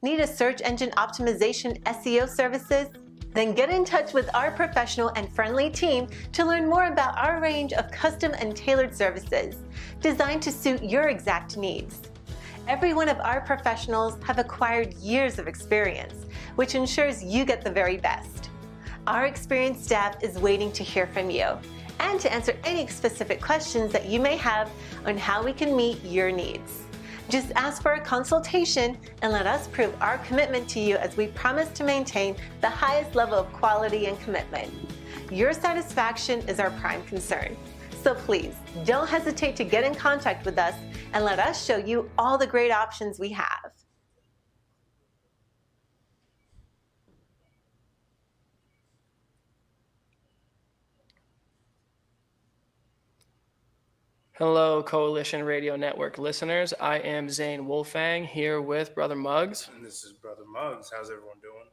Need a search engine optimization SEO services? Then get in touch with our professional and friendly team to learn more about our range of custom and tailored services designed to suit your exact needs. Every one of our professionals have acquired years of experience, which ensures you get the very best. Our experienced staff is waiting to hear from you and to answer any specific questions that you may have on how we can meet your needs. Just ask for a consultation and let us prove our commitment to you as we promise to maintain the highest level of quality and commitment. Your satisfaction is our prime concern. So please, don't hesitate to get in contact with us and let us show you all the great options we have. Hello, Coalition Radio Network listeners. I am Zane Wolfang here with Brother Muggs. And this is Brother Muggs. How's everyone doing?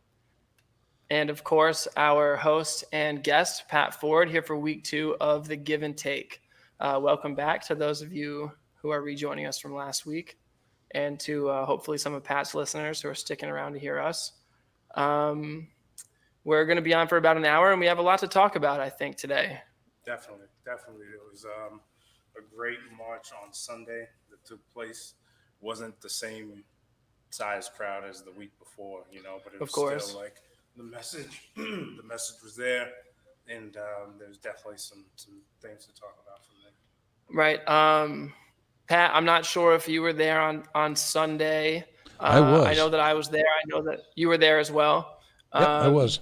And of course, our host and guest, Pat Ford, here for week 2 of the Give and Take. Welcome back to those of you who are rejoining us from last week, and to hopefully some of Pat's listeners who are sticking around to hear us. We're going to be on for about an hour, and we have a lot to talk about, I think, today. Definitely. It was a great march on Sunday that took place. Wasn't the same size crowd as the week before, but it was still like the message was there, and there's definitely some things to talk about from there. Right. Pat, I'm not sure if you were there on Sunday. I was. I know that I was there. I know that you were there as well. Yep, I was.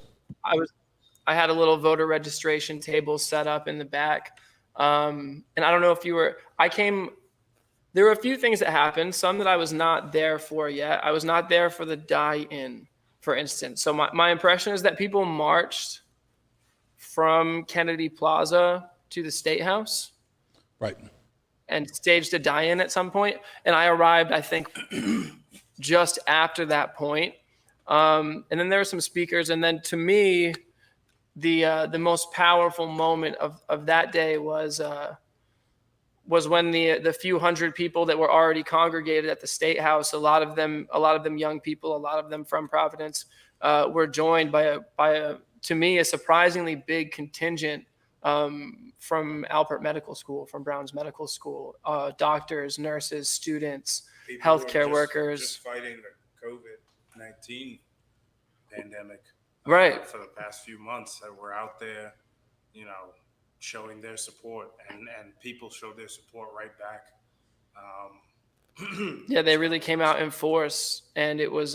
I had a little voter registration table set up in the back. And I don't know if you were, there were a few things that happened, some that I was not there for yet. I was not there for the die-in, for instance. So my impression is that people marched from Kennedy Plaza to the State House. Right. And staged a die-in at some point. And I arrived, I think, just after that point. And then there were some speakers. And then to me, the most powerful moment of that day was when the few hundred people that were already congregated at the State House, a lot of them young people, a lot of them from Providence, were joined by a to me a surprisingly big contingent from Alpert Medical School, from Brown's Medical School, doctors, nurses, students, healthcare workers, just fighting the COVID-19 pandemic. Right. For the past few months that we're out there, showing their support, and people showed their support right back. Yeah, they really came out in force, and it was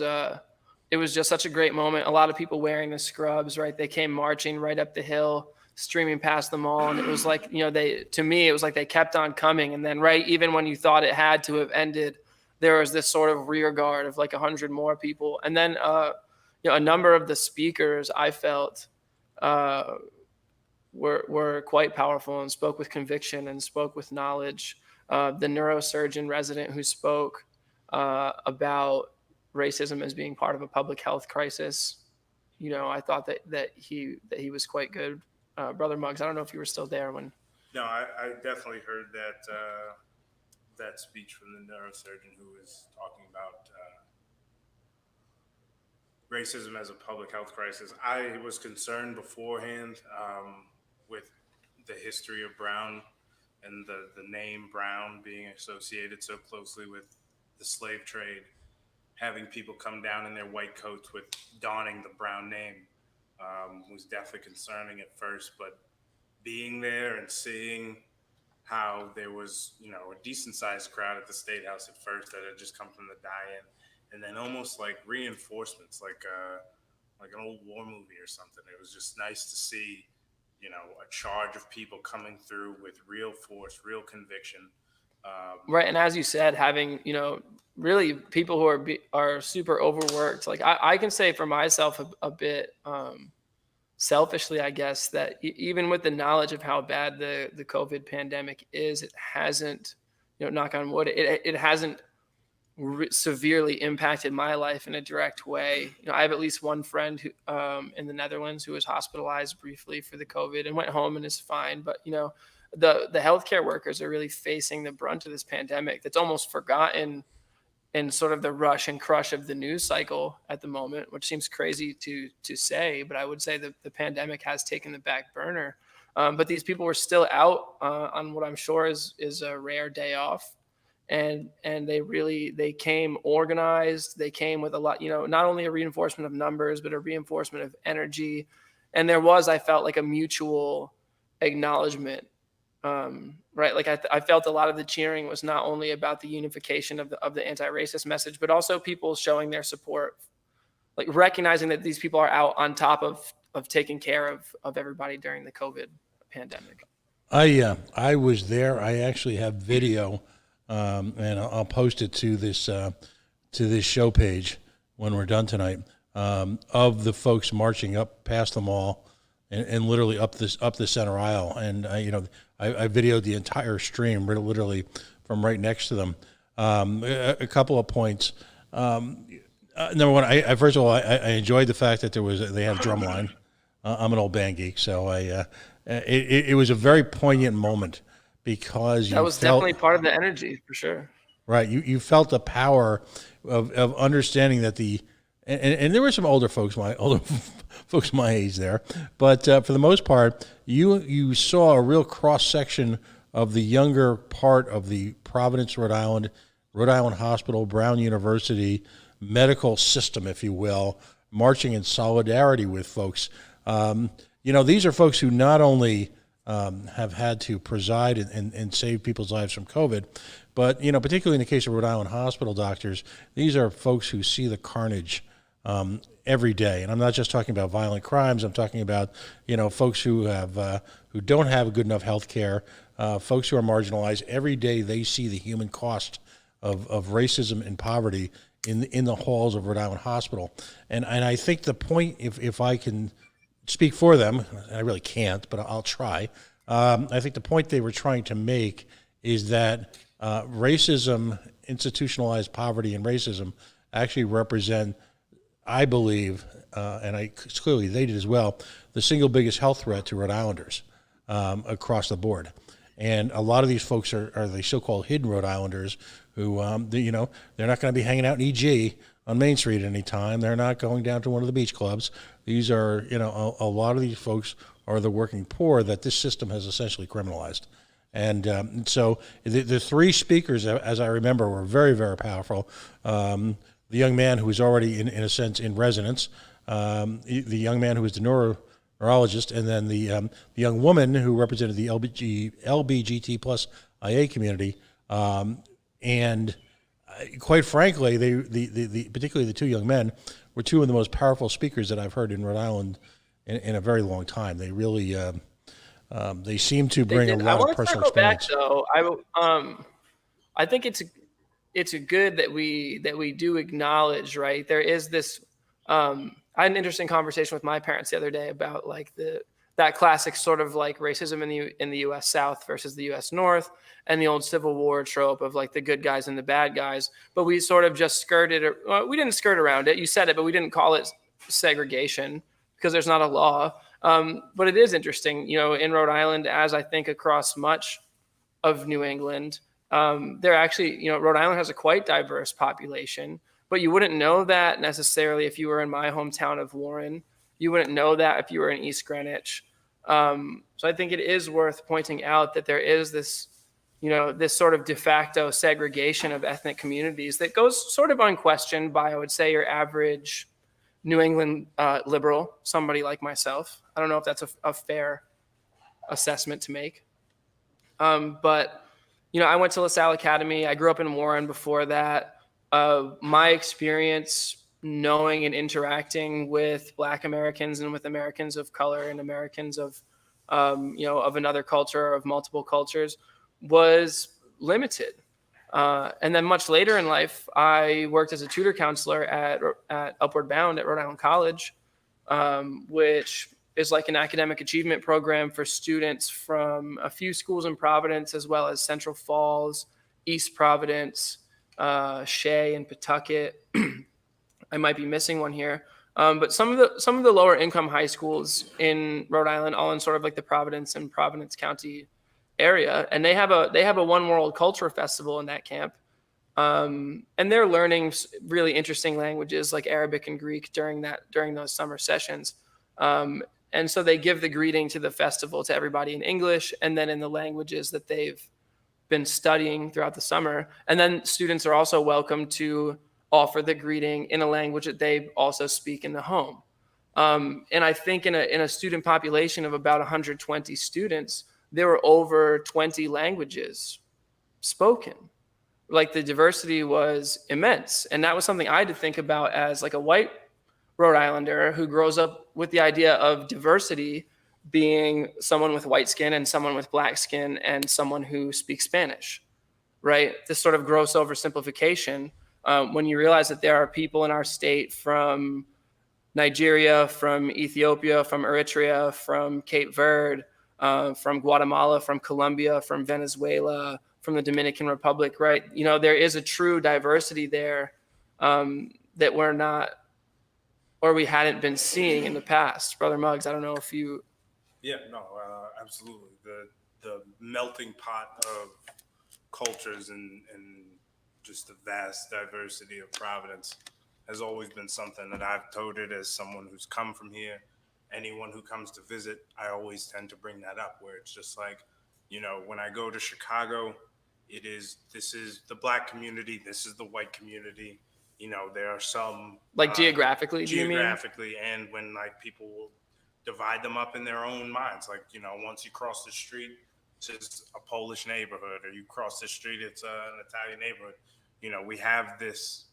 just such a great moment. A lot of people wearing the scrubs, right? They came marching right up the hill, streaming past the mall, and it was like, it was like they kept on coming. And then, right, even when you thought it had to have ended, there was this sort of rear guard of like 100 more people. And then, a number of the speakers I felt were quite powerful and spoke with conviction and spoke with knowledge. The neurosurgeon resident who spoke about racism as being part of a public health crisis, I thought that he was quite good. Brother Muggs, I don't know if you were still there when. No, I definitely heard that speech from the neurosurgeon who was talking about racism as a public health crisis. I was concerned beforehand with the history of Brown and the name Brown being associated so closely with the slave trade, having people come down in their white coats with donning the Brown name was definitely concerning at first, but being there and seeing how there was, a decent sized crowd at the State House at first that had just come from the die-in, and then almost like reinforcements, like an old war movie or something. It was just nice to see, a charge of people coming through with real force, real conviction. Right, and as you said, having really people who are super overworked. Like I can say for myself a bit selfishly, I guess, that even with the knowledge of how bad the COVID pandemic is, it hasn't, knock on wood, it hasn't severely impacted my life in a direct way. I have at least one friend who in the Netherlands who was hospitalized briefly for the COVID and went home and is fine. But the healthcare workers are really facing the brunt of this pandemic that's almost forgotten in sort of the rush and crush of the news cycle at the moment, which seems crazy to say, but I would say that the pandemic has taken the back burner. But these people were still out on what I'm sure is a rare day off. And they came organized. They came with a lot, not only a reinforcement of numbers, but a reinforcement of energy. And there was, I felt like, a mutual acknowledgement, right? Like I felt a lot of the cheering was not only about the unification of the anti-racist message, but also people showing their support, like recognizing that these people are out on top of taking care of everybody during the COVID pandemic. I was there. I actually have video, and I'll post it to this show page when we're done tonight, of the folks marching up past the mall and literally up the center aisle. And I videoed the entire stream, literally from right next to them. A couple of points. Number one, I first of all, I enjoyed the fact that they have drumline. I'm an old band geek, so it was a very poignant moment because that was definitely part of the energy for sure. Right, you felt the power of understanding that and there were some older folks my age there, but for the most part, you saw a real cross section of the younger part of the Providence, Rhode Island Hospital, Brown University medical system, if you will, marching in solidarity with folks. These are folks who not only have had to preside and save people's lives from COVID, but, particularly in the case of Rhode Island hospital doctors, these are folks who see the carnage every day. And I'm not just talking about violent crimes. I'm talking about, folks who don't have good enough health care, folks who are marginalized. Every day they see the human cost of racism and poverty in the halls of Rhode Island Hospital. And I think the point, if I can speak for them, I really can't, but I'll try. I think the point they were trying to make is that racism, institutionalized poverty and racism actually represent, I believe, and clearly they did as well, the single biggest health threat to Rhode Islanders across the board. And a lot of these folks are the so-called hidden Rhode Islanders who, they're not going to be hanging out in EG on Main Street at any time. They're not going down to one of the beach clubs. These are, a lot of these folks are the working poor that this system has essentially criminalized. And so the three speakers, as I remember, were very, very powerful. The young man who was already, in a sense, in residence, the young man who was the neurologist, and then the young woman who represented the LBGT plus IA community. And quite frankly, particularly the two young men were two of the most powerful speakers that I've heard in Rhode Island in a very long time. They really they seem to bring a lot of personal experience. Back, though. I think it's a good that we do acknowledge, right? There is this. I had an interesting conversation with my parents the other day about like that classic sort of like racism in the U.S. South versus the U.S. North, and the old Civil War trope of like the good guys and the bad guys. But we sort of just we didn't skirt around it. You said it, but we didn't call it segregation because there's not a law. But it is interesting, in Rhode Island, as I think across much of New England, they're actually, Rhode Island has a quite diverse population, but you wouldn't know that necessarily if you were in my hometown of Warren. You wouldn't know that if you were in East Greenwich. So I think it is worth pointing out that there is this, this sort of de facto segregation of ethnic communities that goes sort of unquestioned by, I would say, your average New England liberal, somebody like myself. I don't know if that's a fair assessment to make. But, I went to LaSalle Academy. I grew up in Warren before that. My experience knowing and interacting with Black Americans and with Americans of color and Americans of another culture, of multiple cultures, was limited. And then much later in life, I worked as a tutor counselor at Upward Bound at Rhode Island College, which is like an academic achievement program for students from a few schools in Providence, as well as Central Falls, East Providence, Shea, and Pawtucket. I might be missing one here, but some of the lower income high schools in Rhode Island, all in sort of like the Providence and Providence County area, and they have a One World Culture Festival in that camp, And they're learning really interesting languages like Arabic and Greek during those summer sessions. And so they give the greeting to the festival to everybody in English and then in the languages that they've been studying throughout the summer. And then students are also welcome to offer the greeting in a language that they also speak in the home. And I think in a student population of about 120 students, there were over 20 languages spoken. Like the diversity was immense. And that was something I had to think about as like a white Rhode Islander who grows up with the idea of diversity being someone with white skin and someone with black skin and someone who speaks Spanish, right? This sort of gross oversimplification when you realize that there are people in our state from Nigeria, from Ethiopia, from Eritrea, from Cape Verde, from Guatemala, from Colombia, from Venezuela, from the Dominican Republic, right? You know, there is a true diversity there that we're not, or we hadn't been seeing in the past. Brother Muggs, I don't know if you... Yeah, no, absolutely. The melting pot of cultures and just the vast diversity of Providence has always been something that I've toted as someone who's come from here. Anyone who comes to visit, I always tend to bring that up, where it's just like, you know, when I go to Chicago, this is the black community, this is the white community. You know, there are some like geographically, do you mean? Geographically, and when like people will divide them up in their own minds. Like, you know, once you cross the street, it's just a Polish neighborhood, or you cross the street, it's an Italian neighborhood. You know, we have these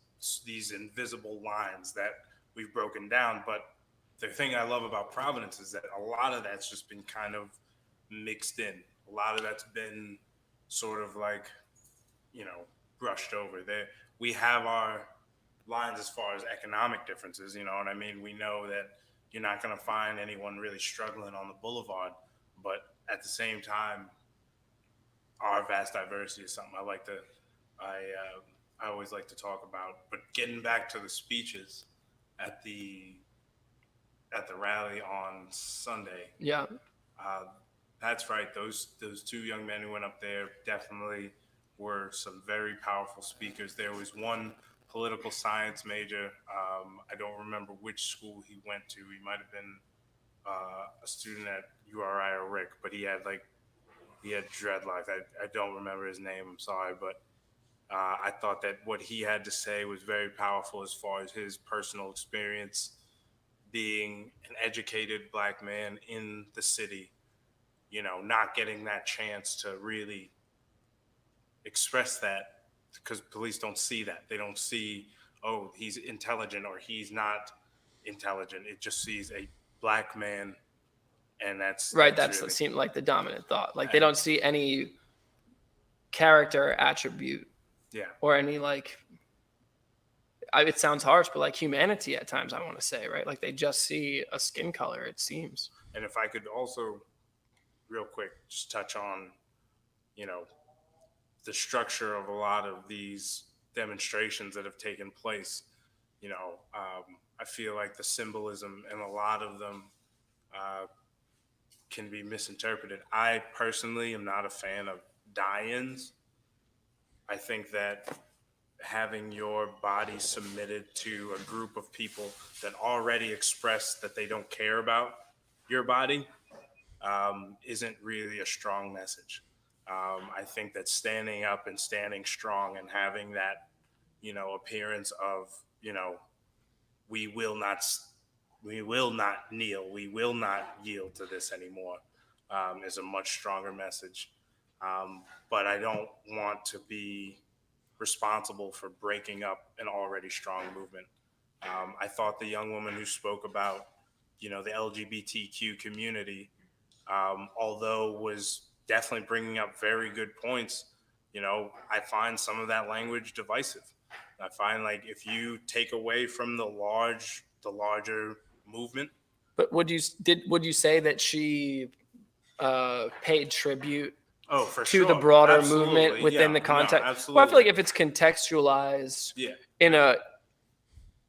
invisible lines that we've broken down. But the thing I love about Providence is that a lot of that's just been kind of mixed in. A lot of that's been sort of like, you know, brushed over. We have our lines as far as economic differences, you know what I mean? We know that you're not going to find anyone really struggling on the boulevard, but at the same time, our vast diversity is something I always like to talk about. But getting back to the speeches at the rally on Sunday, yeah, that's right. Those two young men who went up there definitely were some very powerful speakers. There was one political science major. I don't remember which school he went to. He might have been a student at URI or Rick, but he had dreadlocks. I don't remember his name. I'm sorry, but I thought that what he had to say was very powerful as far as his personal experience being an educated black man in the city, you know, not getting that chance to really express that because police don't see that. They don't see, oh, he's intelligent or he's not intelligent. It just sees a black man, and that's right. That really seemed like the dominant thought. Like they don't see any character attribute, yeah, or any like. It sounds harsh, but like humanity at times, I want to say, right? Like they just see a skin color, it seems. And if I could also, real quick, just touch on, you know, the structure of a lot of these demonstrations that have taken place. You know, I feel like the symbolism in a lot of them can be misinterpreted. I personally am not a fan of die-ins. I think that having your body submitted to a group of people that already express that they don't care about your body isn't really a strong message. I think that standing up and standing strong and having that, you know, appearance of, you know, we will not kneel, we will not yield to this anymore, is a much stronger message. But I don't want to be responsible for breaking up an already strong movement. I thought the young woman who spoke about, you know, the LGBTQ community, although was definitely bringing up very good points, you know, I find some of that language divisive. I find like if you take away from the larger movement. But would you say that she paid tribute for to sure. the broader Absolutely. movement within the context? No, absolutely. Well, I feel like if it's contextualized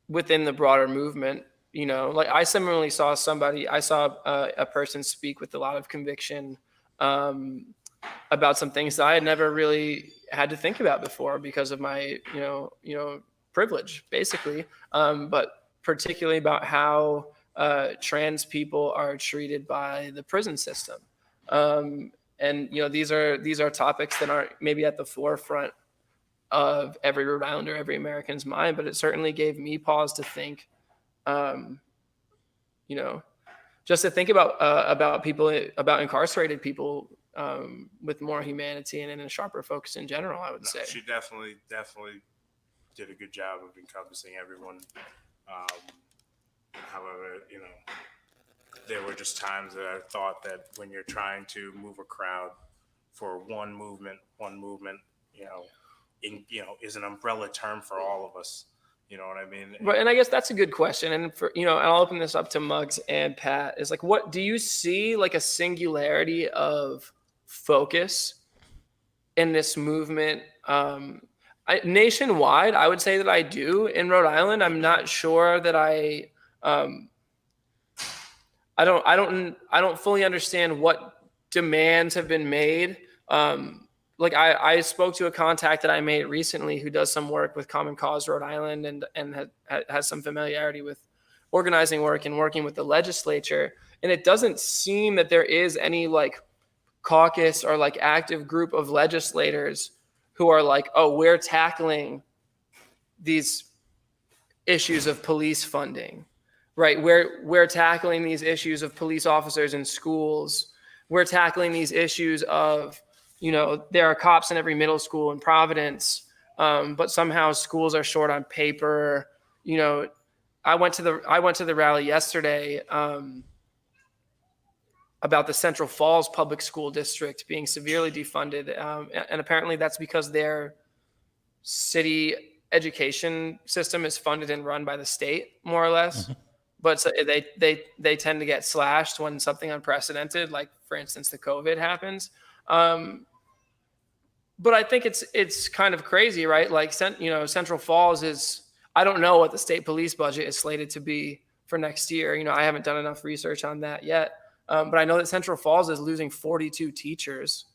within the broader movement, you know, like I similarly saw a person speak with a lot of conviction about some things that I had never really had to think about before because of my, privilege, basically. But particularly about how trans people are treated by the prison system. And these are topics that aren't maybe at the forefront of every Rhode Islander, every American's mind, but it certainly gave me pause to think, just to think about people, about incarcerated people with more humanity and in a sharper focus in general, I would say. She definitely did a good job of encompassing everyone. However, there were just times that I thought that when you're trying to move a crowd for one movement, is an umbrella term for all of us. You know what I mean? Right, and I guess that's a good question. And and I'll open this up to Muggs and Pat. Is like, what do you see like a singularity of focus in this movement? Nationwide, I would say that I do. In Rhode Island, I'm not sure that I don't fully understand what demands have been made. I spoke to a contact that I made recently who does some work with Common Cause Rhode Island and has some familiarity with organizing work and working with the legislature. And it doesn't seem that there is any like caucus or like active group of legislators who are like, oh, we're tackling these issues of police funding, right? We're tackling these issues of police officers in schools. We're tackling these issues of, there are cops in every middle school in Providence, but somehow schools are short on paper. I went to the rally yesterday about the Central Falls Public School District being severely defunded, and apparently that's because their city education system is funded and run by the state, more or less. Mm-hmm. But so they tend to get slashed when something unprecedented, like for instance the COVID happens. But I think it's kind of crazy, right? Like, Central Falls is, I don't know what the state police budget is slated to be for next year. I haven't done enough research on that yet. But I know that Central Falls is losing 42 teachers,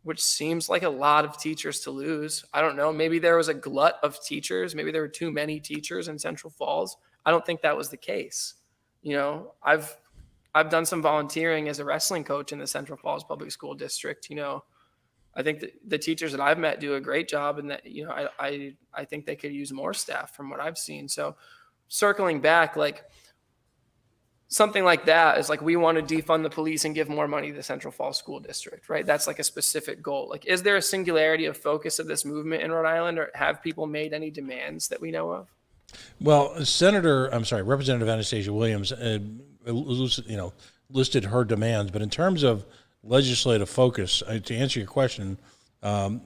which seems like a lot of teachers to lose. I don't know. Maybe there was a glut of teachers. Maybe there were too many teachers in Central Falls. I don't think that was the case. I've done some volunteering as a wrestling coach in the Central Falls Public School District. I think the teachers that I've met do a great job, and that, I think they could use more staff from what I've seen. So circling back, like something like that is like, we want to defund the police and give more money to the Central Falls School District, right? That's like a specific goal. Like, is there a singularity of focus of this movement in Rhode Island, or have people made any demands that we know of? Well, Representative Anastasia Williams, listed her demands, but in terms of legislative focus, to answer your question,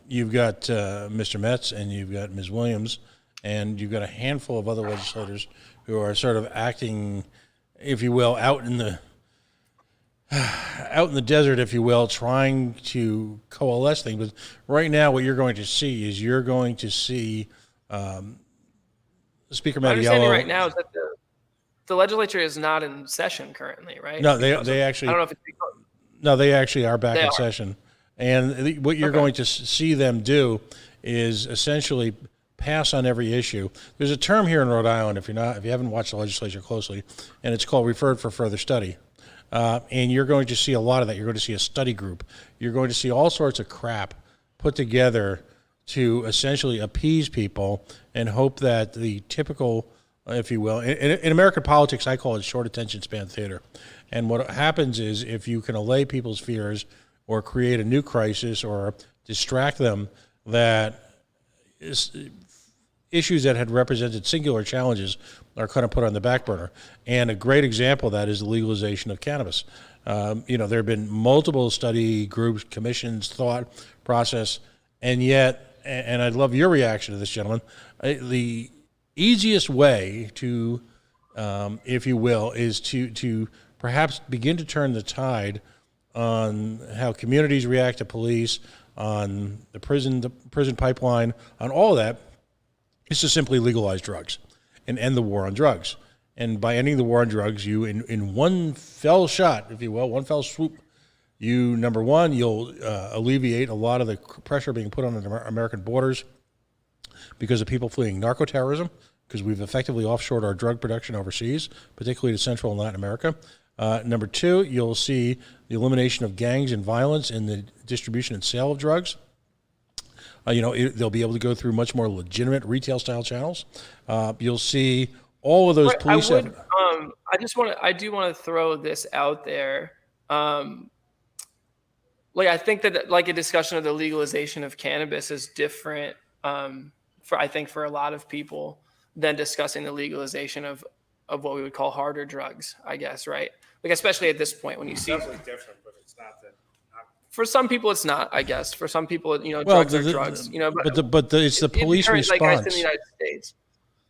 you've got Mr. Metz and you've got Ms. Williams, and you've got a handful of other legislators who are sort of acting, if you will, out in the desert, if you will, trying to coalesce things. But right now, what you're going to see Speaker Mattiello. My understanding right now is that the legislature is not in session currently, right? No, they actually. I don't know if it's. No, they actually are back in session. And what you're going to see them do is essentially pass on every issue. There's a term here in Rhode Island, if you haven't watched the legislature closely, and it's called referred for further study. And you're going to see a lot of that. You're going to see a study group. You're going to see all sorts of crap put together to essentially appease people and hope that the typical, if you will, in American politics, I call it short attention span theater. And what happens is, if you can allay people's fears or create a new crisis or distract them, that issues that had represented singular challenges are kind of put on the back burner. And a great example of that is the legalization of cannabis. There have been multiple study groups, commissions, thought process, and yet, and I'd love your reaction to this, gentlemen, the easiest way to, if you will, is to perhaps begin to turn the tide on how communities react to police, on the prison pipeline, on all of that, is to simply legalize drugs and end the war on drugs. And by ending the war on drugs, you, in one fell shot, if you will, one fell swoop, Number one, you'll alleviate a lot of the pressure being put on the American borders because of people fleeing narco-terrorism, because we've effectively offshored our drug production overseas, particularly to Central and Latin America. Number two, you'll see the elimination of gangs and violence in the distribution and sale of drugs. They'll be able to go through much more legitimate retail-style channels. You'll see all of those police. I do want to throw this out there. I think that like a discussion of the legalization of cannabis is different for a lot of people than discussing the legalization of what we would call harder drugs, I guess, right? Like, especially at this point when you see. It's definitely different, but it's not that. For some people, it's not, I guess. For some people, drugs are drugs, But it's the police response. Like in the United States.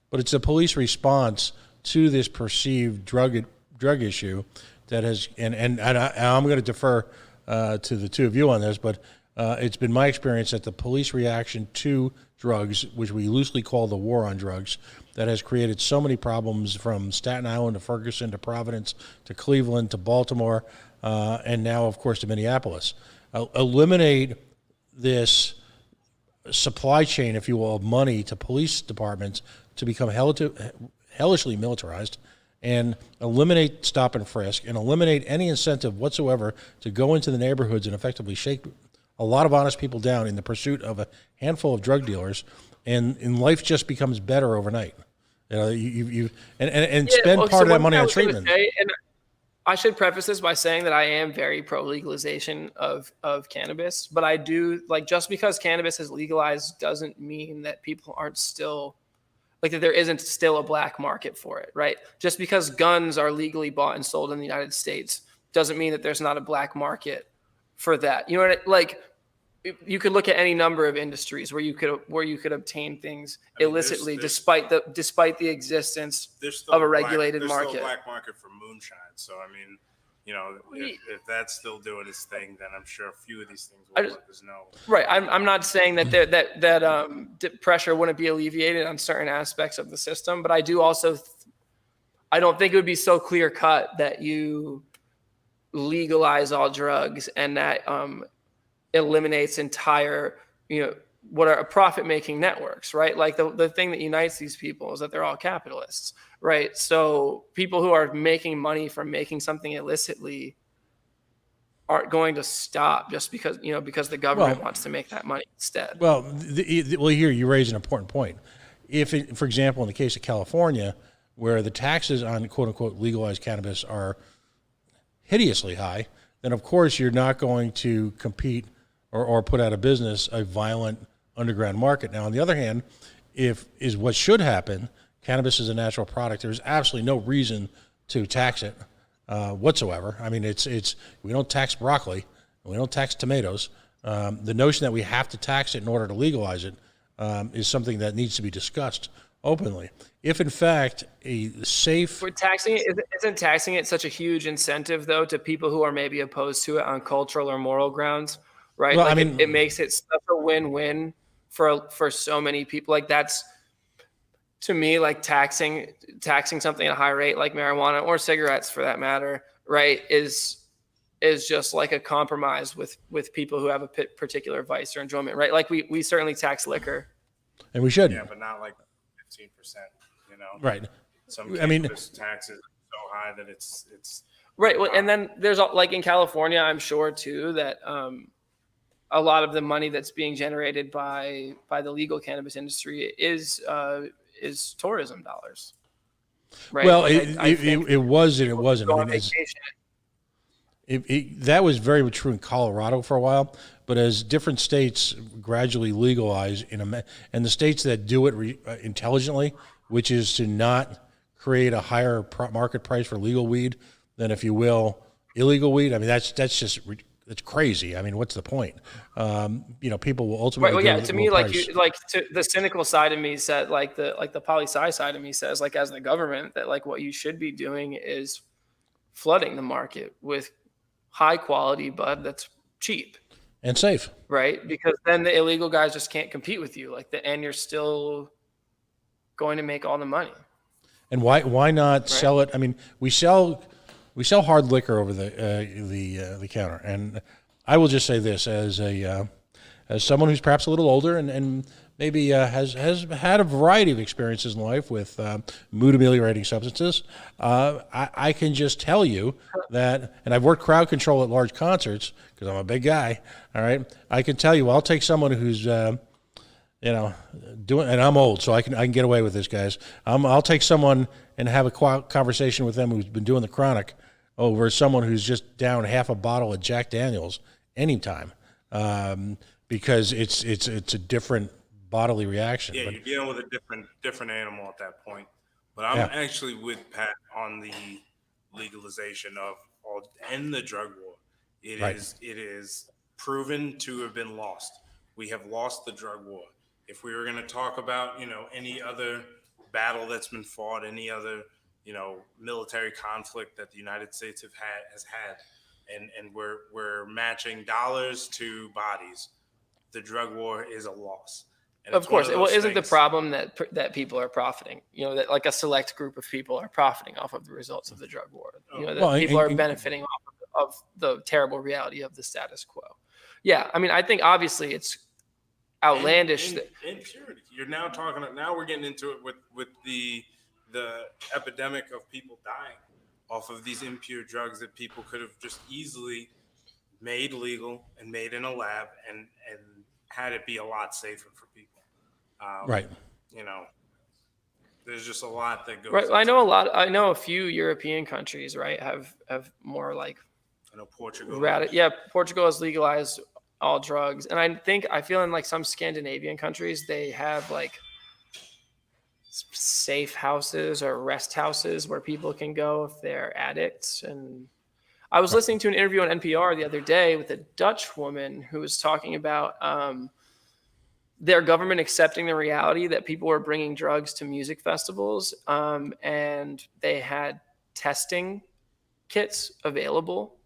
But it's the police response to this perceived drug issue that has, and I'm going to defer to the two of you on this, but it's been my experience that the police reaction to drugs, which we loosely call the war on drugs, that has created so many problems from Staten Island to Ferguson to Providence to Cleveland to Baltimore, and now, of course, to Minneapolis. Eliminate this supply chain, if you will, of money to police departments to become hellishly militarized, and eliminate stop and frisk, and eliminate any incentive whatsoever to go into the neighborhoods and effectively shake a lot of honest people down in the pursuit of a handful of drug dealers, and life just becomes better overnight. Spend part of that money on treatment. And I should preface this by saying that I am very pro legalization of cannabis, but I do just because cannabis is legalized doesn't mean that people aren't still that there isn't still a black market for it, right? Just because guns are legally bought and sold in the United States doesn't mean that there's not a black market for that. You know what? You could look at any number of industries where you could obtain things illicitly, despite the existence of a regulated market. There's still a black market for moonshine. So I mean, if that's still doing its thing, then I'm sure a few of these things will let us know. Right. I'm not saying that pressure wouldn't be alleviated on certain aspects of the system, but I do also I don't think it would be so clear cut that you legalize all drugs and that eliminates entire what are profit making networks, right? Like the thing that unites these people is that they're all capitalists, right? So people who are making money from making something illicitly aren't going to stop just because the government wants to make that money instead. Well, here you raise an important point. For example, in the case of California, where the taxes on quote unquote legalized cannabis are hideously high, then of course you're not going to compete or put out of business a violent underground market. Now, on the other hand, what should happen, cannabis is a natural product. There's absolutely no reason to tax it whatsoever. I mean, we don't tax broccoli, we don't tax tomatoes. The notion that we have to tax it in order to legalize it is something that needs to be discussed openly. If in fact isn't taxing it such a huge incentive though to people who are maybe opposed to it on cultural or moral grounds, right? Well, it makes it such a win-win for so many people. Like that's, to me, like taxing something at a high rate like marijuana or cigarettes for that matter, right, is just like a compromise with people who have a particular vice or enjoyment, right? Like we certainly tax liquor. And we should. Yeah, but not like 15%, Right. Some cannabis taxes are so high that it's right. Well, and then there's like in California, I'm sure too that a lot of the money that's being generated by the legal cannabis industry is tourism dollars. Right. Well, it was and it wasn't. I mean, that was very true in Colorado for a while, but as different states gradually legalize and the states that do it intelligently, which is to not create a higher market price for legal weed than, if you will, illegal weed. I mean, that's crazy. I mean, what's the point? People will ultimately. Right. Well, yeah. To me, the cynical side of me said, the poli-sci side of me says, as the government, that what you should be doing is flooding the market with high quality bud that's cheap and safe, right? Because then the illegal guys just can't compete with you, and you're still going to make all the money. And why not sell it? I mean, we sell we sell hard liquor over the counter, and I will just say this as someone who's perhaps a little older and maybe has had a variety of experiences in life with mood ameliorating substances. I can just tell you that, and I've worked crowd control at large concerts because I'm a big guy. All right, I can tell you, I'll take someone who's doing, and I'm old, so I can get away with this, guys. I'll take someone and have a conversation with them who's been doing the chronic over someone who's just down half a bottle of Jack Daniels anytime, because it's a different bodily reaction. Yeah, but, you're dealing with a different animal at that point. But I'm actually with Pat on the legalization of and the drug war. It is proven to have been lost. We have lost the drug war. If we were going to talk about, any other battle that's been fought, any other, military conflict that the United States has had, and we're matching dollars to bodies, the drug war is a loss. And of course, isn't the problem that people are profiting? That like a select group of people are profiting off of the results of the drug war. People are benefiting off of the terrible reality of the status quo. Yeah, I mean, I think obviously it's outlandish. And purity. You're now talking. Now we're getting into it with the epidemic of people dying off of these impure drugs that people could have just easily made legal and made in a lab and had it be a lot safer for people. Right. There's just a lot that goes. Right. I know a few European countries, right, have more like. I know Portugal. Portugal has legalized all drugs, and I feel in like some Scandinavian countries they have like safe houses or rest houses where people can go if they're addicts. And I was listening to an interview on NPR the other day with a Dutch woman who was talking about their government accepting the reality that people were bringing drugs to music festivals, and they had testing kits available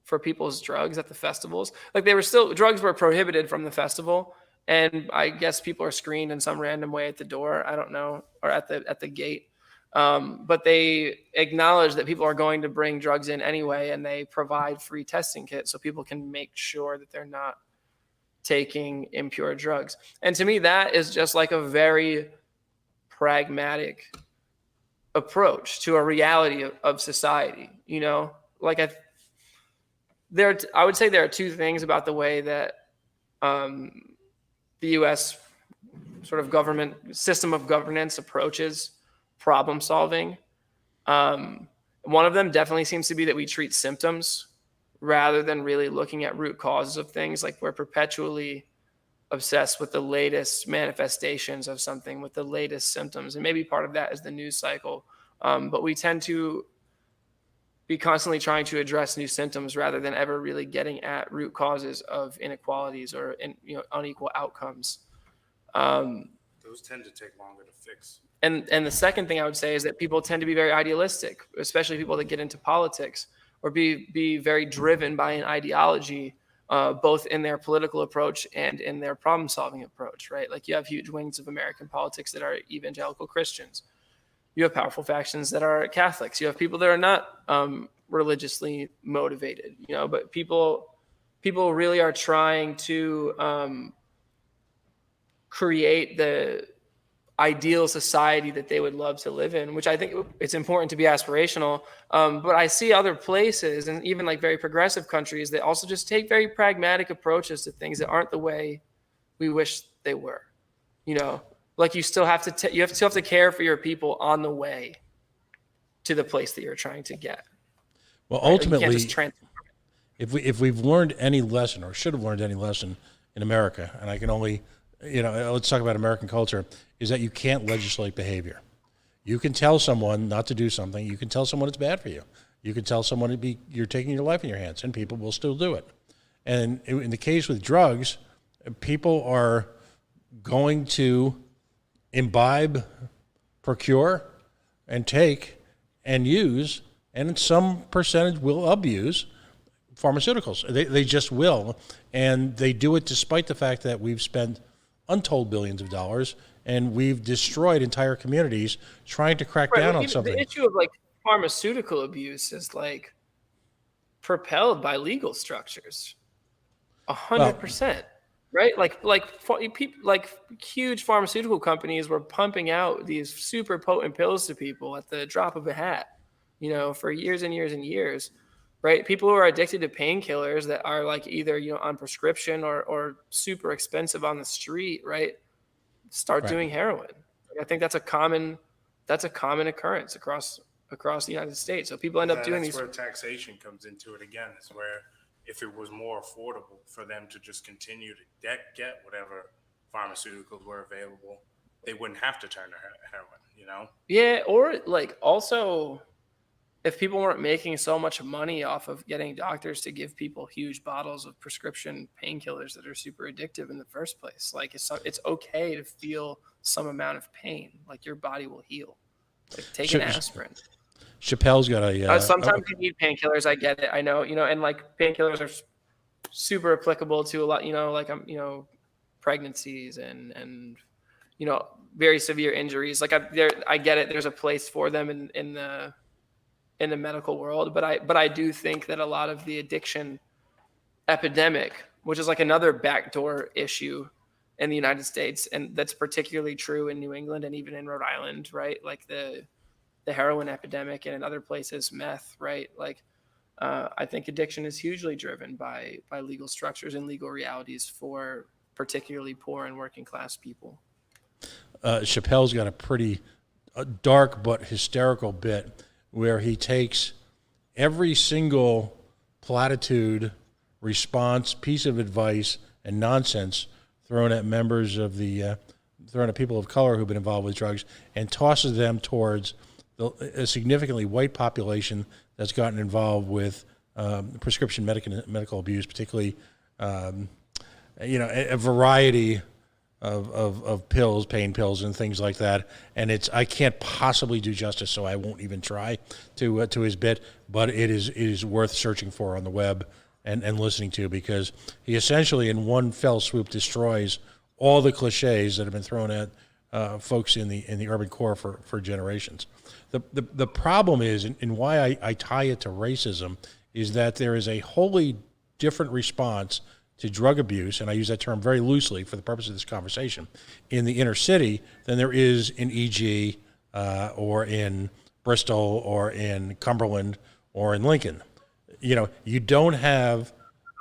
for people's drugs at the festivals. Like drugs were prohibited from the festival, and I guess people are screened in some random way at the door. I don't know, or at the gate. But they acknowledge that people are going to bring drugs in anyway, and they provide free testing kits so people can make sure that they're not taking impure drugs. And to me, that is just like a very pragmatic approach to a reality of society. Like I would say there are two things about the way that the U.S. sort of government system of governance approaches problem solving. One of them definitely seems to be that we treat symptoms rather than really looking at root causes of things. Like we're perpetually obsessed with the latest manifestations of something, with the latest symptoms. And maybe part of that is the news cycle. But we tend to be constantly trying to address new symptoms rather than ever really getting at root causes of inequalities or unequal outcomes. Those tend to take longer to fix. And the second thing I would say is that people tend to be very idealistic, especially people that get into politics, or be very driven by an ideology, both in their political approach and in their problem-solving approach, right? Like you have huge wings of American politics that are evangelical Christians. You have powerful factions that are Catholics. You have people that are not religiously motivated, but people really are trying to create the ideal society that they would love to live in, which I think it's important to be aspirational. But I see other places, and even like very progressive countries, that also just take very pragmatic approaches to things that aren't the way we wish they were. Like you still have to care for your people on the way to the place that you're trying to get. Well, ultimately, if we've learned any lesson, or should have learned any lesson in America, and I can only, let's talk about American culture, is that you can't legislate behavior. You can tell someone not to do something. You can tell someone it's bad for you. You can tell someone you're taking your life in your hands, and people will still do it. And in the case with drugs, people are going to imbibe, procure, and take and use, and some percentage will abuse pharmaceuticals. They just will, and they do it despite the fact that we've spent untold billions of dollars and we've destroyed entire communities trying to crack down on something. The issue of like pharmaceutical abuse is like propelled by legal structures. 100%. Right? Like huge pharmaceutical companies were pumping out these super potent pills to people at the drop of a hat, for years and years and years, right? People who are addicted to painkillers that are like either, on prescription or super expensive on the street, right? Start doing heroin. I think that's a common occurrence across the United States. So people end up doing these. That's where taxation comes into it again. Is where if it was more affordable for them to just continue to get whatever pharmaceuticals were available, they wouldn't have to turn to heroin, Yeah, or like also if people weren't making so much money off of getting doctors to give people huge bottles of prescription painkillers that are super addictive in the first place. Like it's okay to feel some amount of pain. Like your body will heal. Like take an aspirin. Chappelle's got a. Sometimes you need painkillers. I get it. I know, and like painkillers are super applicable to a lot, like pregnancies and very severe injuries. Like I get it. There's a place for them in the medical world, but I do think that a lot of the addiction epidemic, which is like another backdoor issue in the United States, and that's particularly true in New England and even in Rhode Island, right? Like the heroin epidemic, and in other places, meth, right? Like, I think addiction is hugely driven by legal structures and legal realities for particularly poor and working class people. Chappelle's got a pretty dark but hysterical bit where he takes every single platitude, response, piece of advice, and nonsense thrown at members of thrown at people of color who've been involved with drugs, and tosses them towards a significantly white population that's gotten involved with prescription medical abuse, particularly a variety of pills, pain pills, and things like that. And I can't possibly do justice, so I won't even try to his bit. But it is worth searching for on the web and listening to, because he essentially in one fell swoop destroys all the cliches that have been thrown at folks in the urban core for generations. The problem is, and why I tie it to racism, is that there is a wholly different response to drug abuse, and I use that term very loosely for the purpose of this conversation, in the inner city than there is in EG or in Bristol or in Cumberland or in Lincoln. You don't have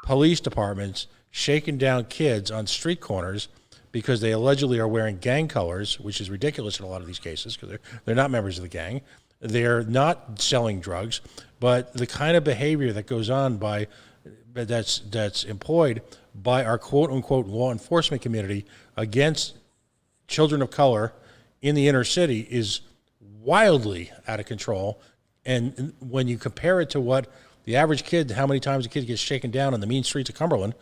police departments shaking down kids on street corners because they allegedly are wearing gang colors, which is ridiculous in a lot of these cases because they're not members of the gang. They're not selling drugs, but the kind of behavior that goes on that's employed by our quote-unquote law enforcement community against children of color in the inner city is wildly out of control. And when you compare it to what the average kid, how many times a kid gets shaken down on the mean streets of Cumberland,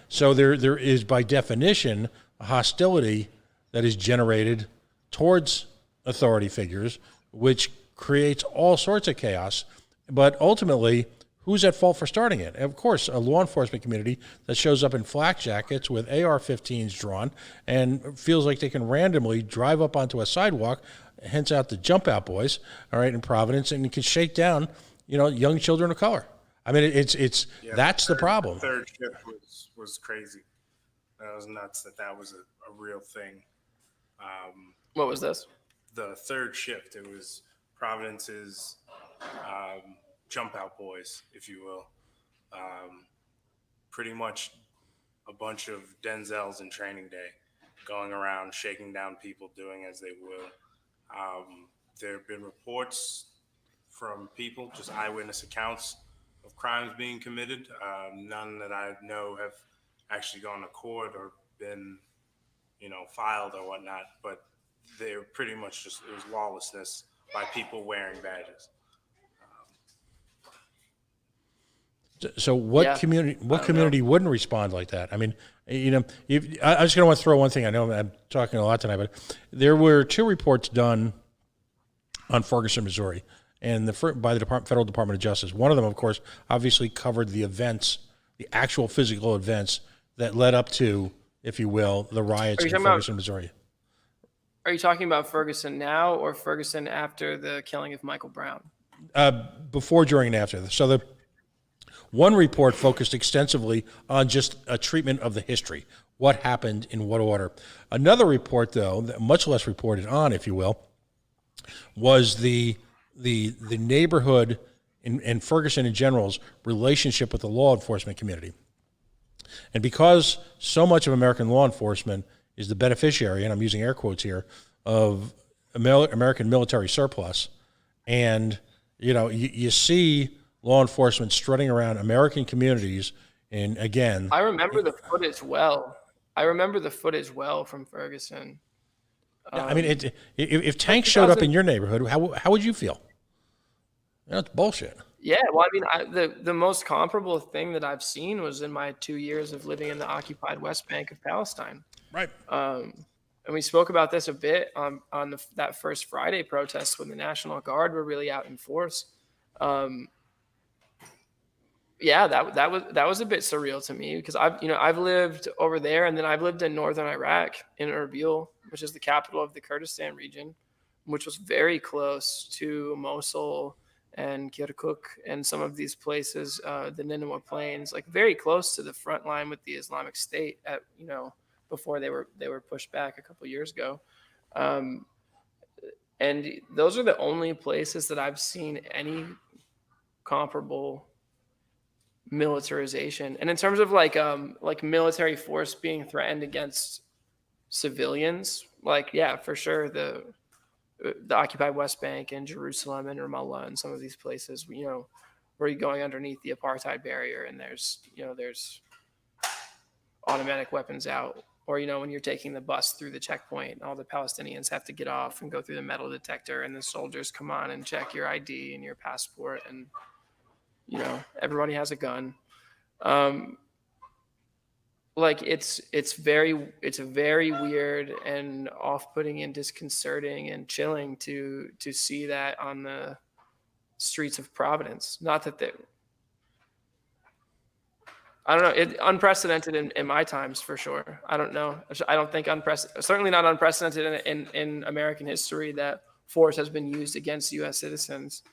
So there is, by definition, a hostility that is generated towards authority figures, which creates all sorts of chaos. But ultimately, who's at fault for starting it? Of course, a law enforcement community that shows up in flak jackets with AR-15s drawn and feels like they can randomly drive up onto a sidewalk, hence out the jump out boys, all right, in Providence, and can shake down, young children of color. I mean, that's the problem. Third shift was crazy. That was nuts. That was a real thing. What was this? The third shift. It was Providence's jump out boys, if you will. Pretty much a bunch of Denzels in training day, going around shaking down people, doing as they will. There have been reports from people, just eyewitness accounts of crimes being committed. None that I know have actually gone to court or been, filed or whatnot, but they're pretty much just, it was lawlessness by people wearing badges. So what community wouldn't respond like that? I mean, I just want to throw one thing. I know I'm talking a lot tonight, but there were two reports done on Ferguson, Missouri, and by the Federal Department of Justice. One of them, of course, obviously covered the events, the actual physical events that led up to, if you will, the riots in Ferguson, Missouri. Are you talking about Ferguson now or Ferguson after the killing of Michael Brown? Before, during, and after. So the one report focused extensively on just a treatment of the history, what happened in what order. Another report, though, much less reported on, if you will, was the neighborhood and Ferguson in general's relationship with the law enforcement community. And because so much of American law enforcement is the beneficiary, and I'm using air quotes here, of American military surplus, and you see law enforcement strutting around American communities, and again, I remember the footage well. From Ferguson. I mean, if tanks showed up in your neighborhood, how would you feel? It's bullshit. Yeah, well, I mean, the most comparable thing that I've seen was in my 2 years of living in the occupied West Bank of Palestine. Right. And we spoke about this a bit on that first Friday protest when the National Guard were really out in force. Yeah, that was a bit surreal to me because I've lived over there, and then I've lived in northern Iraq in Erbil, which is the capital of the Kurdistan region, which was very close to Mosul and Kirkuk and some of these places, the Nineveh Plains, like very close to the front line with the Islamic State before they were pushed back a couple years ago. And those are the only places that I've seen any comparable militarization. And in terms of like military force being threatened against civilians, like, yeah, for sure, the occupied West Bank and Jerusalem and Ramallah and some of these places, where you're going underneath the apartheid barrier and there's automatic weapons out, or when you're taking the bus through the checkpoint, all the Palestinians have to get off and go through the metal detector, and the soldiers come on and check your ID and your passport, and everybody has a gun. Like it's very weird and off-putting and disconcerting and chilling to see that on the streets of Providence. Not that I don't know, unprecedented in my times for sure. I don't know. I don't think certainly not unprecedented in American history that force has been used against U.S. citizens.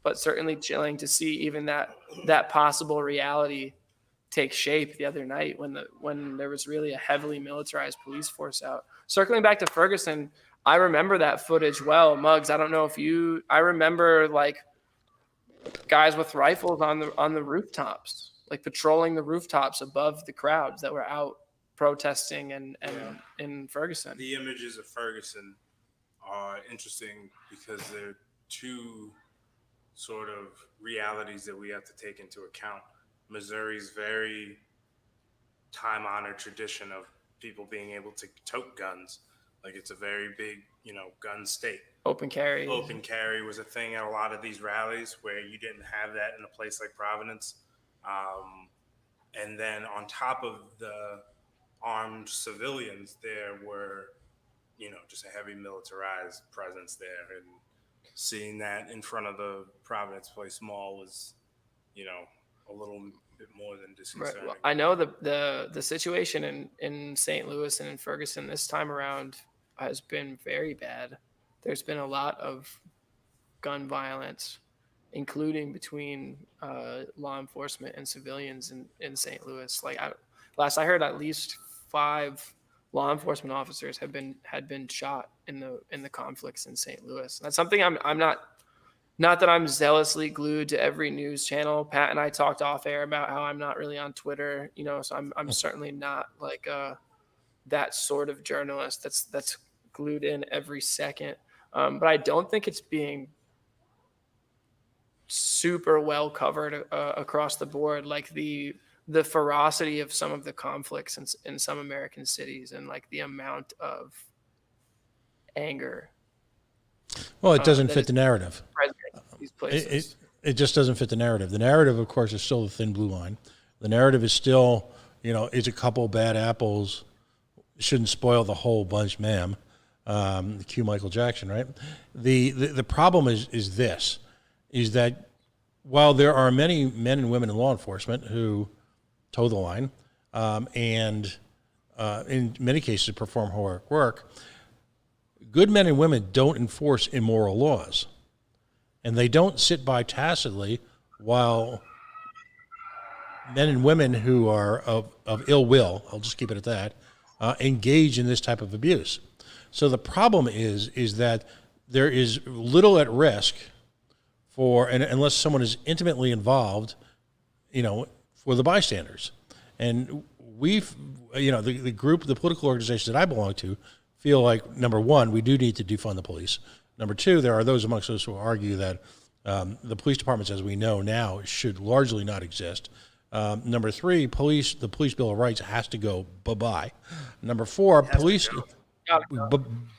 But certainly chilling to see even that possible reality take shape the other night when there was really a heavily militarized police force out. Circling back to Ferguson, I remember that footage well. Muggs, I don't know if I remember like guys with rifles on the rooftops, like patrolling the rooftops above the crowds that were out protesting and in Ferguson. The images of Ferguson are interesting because they're two sort of realities that we have to take into account. Missouri's very time-honored tradition of people being able to tote guns. Like, it's a very big, gun state. Open carry. Open carry was a thing at a lot of these rallies where you didn't have that in a place like Providence. And then on top of the armed civilians, there were, just a heavy militarized presence there. And seeing that in front of the Providence Place Mall was, a little bit more than disconcerting. Right. Well, I know the situation in St. Louis and in Ferguson this time around has been very bad. There's been a lot of gun violence, including between law enforcement and civilians in St. Louis. Like last I heard, at least 5 law enforcement officers had been shot in the conflicts in St. Louis. That's something I'm not that I'm zealously glued to every news channel. Pat and I talked off air about how I'm not really on Twitter, so I'm certainly not like that sort of journalist that's glued in every second. But I don't think it's being super well covered across the board, like the ferocity of some of the conflicts in some American cities and like the amount of anger. Well, it doesn't fit the narrative. These places. It just doesn't fit the narrative. The narrative, of course, is still the thin blue line. The narrative is still, is a couple bad apples shouldn't spoil the whole bunch, ma'am. Cue Michael Jackson, right? The problem is that while there are many men and women in law enforcement who toe the line and in many cases perform heroic work, good men and women don't enforce immoral laws. And they don't sit by tacitly while men and women who are of ill will, I'll just keep it at that, engage in this type of abuse. So the problem is that there is little at risk for, and unless someone is intimately involved, for the bystanders. And we've, the group, the political organizations that I belong to feel like, number one, we do need to defund the police. Number two, there are those amongst us who argue that the police departments, as we know now, should largely not exist. Number three, the Police Bill of Rights has to go bye-bye. Number four, police,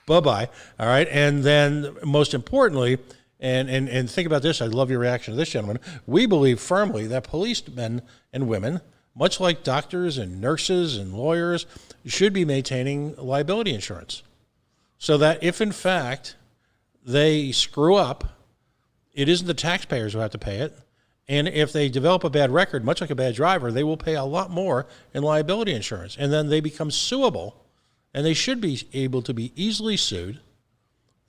bye-bye. All right, and then most importantly, and think about this, I love your reaction to this, gentleman. We believe firmly that policemen and women, much like doctors and nurses and lawyers, should be maintaining liability insurance. So that if in fact they screw up, it isn't the taxpayers who have to pay it. And if they develop a bad record, much like a bad driver, they will pay a lot more in liability insurance. And then they become suable, and they should be able to be easily sued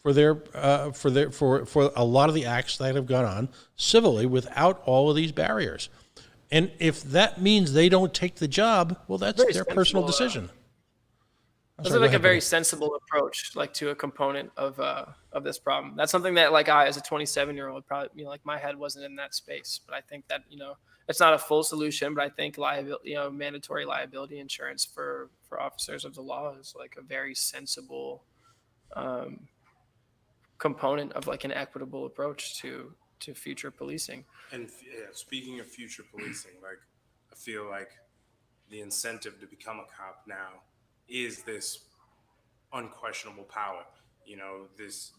for a lot of the acts that have gone on civilly without all of these barriers. And if that means they don't take the job, well, that's their personal decision. This is like a very sensible approach, like to a component of this problem. That's something that, like, I, as a 27-year-old, probably, like, my head wasn't in that space. But I think that, it's not a full solution. But I think mandatory liability insurance for officers of the law is like a very sensible component of like an equitable approach to future policing. And speaking of future policing, like, I feel like the incentive to become a cop now is this unquestionable power, this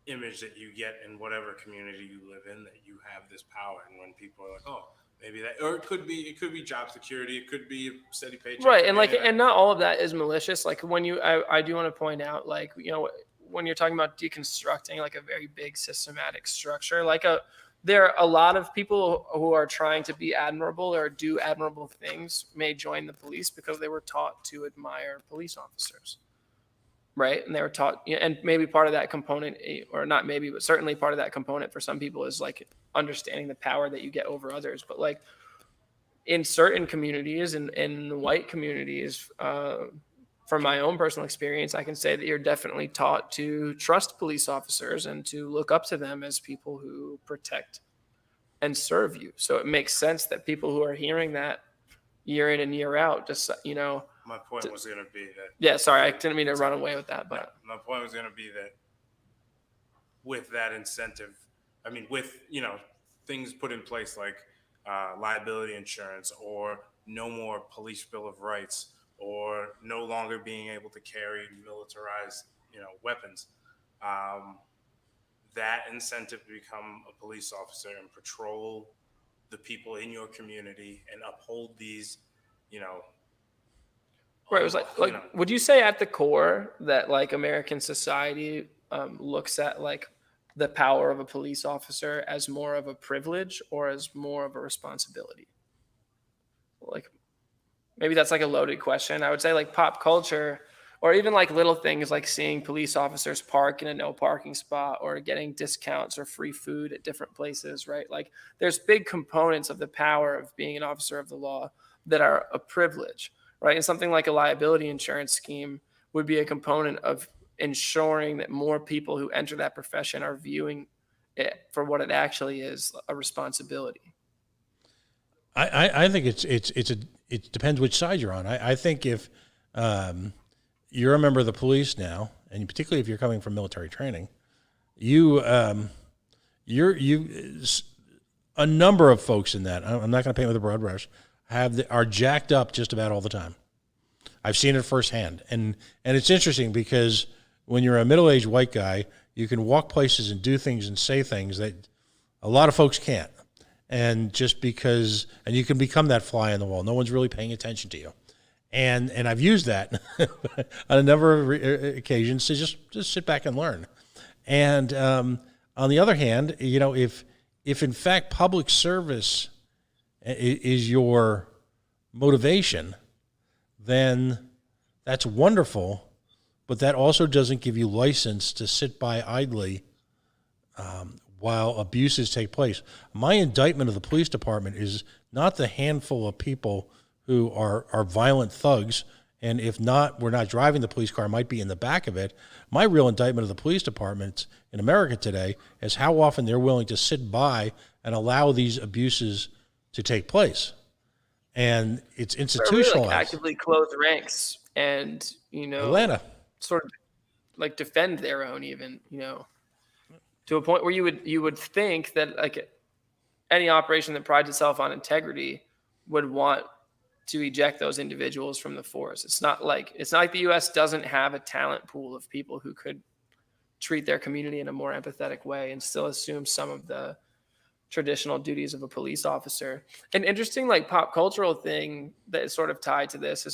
image that you get in whatever community you live in, that you have this power. And when people are like, oh, maybe that, or it could be job security, it could be a steady paycheck, right? And like, and not all of that is malicious. Like when I do want to point out, like, when you're talking about deconstructing like a very big systematic structure, there are a lot of people who are trying to be admirable or do admirable things may join the police because they were taught to admire police officers, right? And they were taught, and maybe part of that component, or not maybe, but certainly part of that component for some people is like understanding the power that you get over others. But like in certain communities, in white communities, from my own personal experience, I can say that you're definitely taught to trust police officers and to look up to them as people who protect and serve you. So it makes sense that people who are hearing that year in and year out, just, my point was going to be that. Yeah, sorry, I didn't mean to run away with that, but my point was going to be that with that incentive, I mean, with, things put in place like liability insurance or no more police bill of rights, or no longer being able to carry militarized, weapons. That incentive to become a police officer and patrol the people in your community and uphold these, right. It was like, would you say at the core that like American society looks at like the power of a police officer as more of a privilege or as more of a responsibility? Like, maybe that's like a loaded question. I would say like pop culture, or even like little things like seeing police officers park in a no parking spot or getting discounts or free food at different places, right? Like there's big components of the power of being an officer of the law that are a privilege, right? And something like a liability insurance scheme would be a component of ensuring that more people who enter that profession are viewing it for what it actually is, a responsibility. I think it depends which side you're on. I think if you're a member of the police now, and particularly if you're coming from military training, a number of folks in that, I'm not going to paint with a broad brush, are jacked up just about all the time. I've seen it firsthand, and it's interesting because when you're a middle-aged white guy, you can walk places and do things and say things that a lot of folks can't. And just because, and you can become that fly on the wall. No one's really paying attention to you. And I've used that on a number of occasions to just sit back and learn. And on the other hand, if in fact public service is your motivation, then that's wonderful. but that also doesn't give you license to sit by idly while abuses take place. My indictment of the police department is not the handful of people who are violent thugs, and if not, we're not driving the police car, might be in the back of it. My real indictment of the police departments in America today is how often they're willing to sit by and allow these abuses to take place. And it's institutionalized. Really, like, actively close ranks and, Atlanta. sort of like defend their own, even, to a point where you would think that like any operation that prides itself on integrity would want to eject those individuals from the force. It's not like the U.S. doesn't have a talent pool of people who could treat their community in a more empathetic way and still assume some of the traditional duties of a police officer. An interesting like pop cultural thing that is sort of tied to this is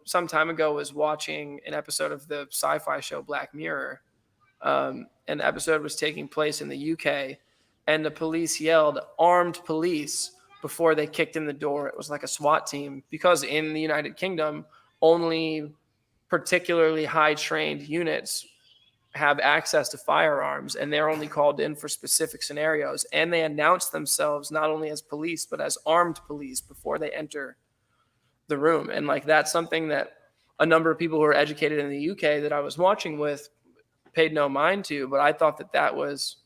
some time ago was watching an episode of the sci-fi show Black Mirror. And the episode was taking place in the UK, and the police yelled "armed police" before they kicked in the door. It was like a SWAT team, because in the United Kingdom, only particularly high trained units have access to firearms, and they're only called in for specific scenarios. And they announce themselves not only as police, but as armed police before they enter the room. And like, that's something that a number of people who are educated in the UK that I was watching with paid no mind to, but I thought that was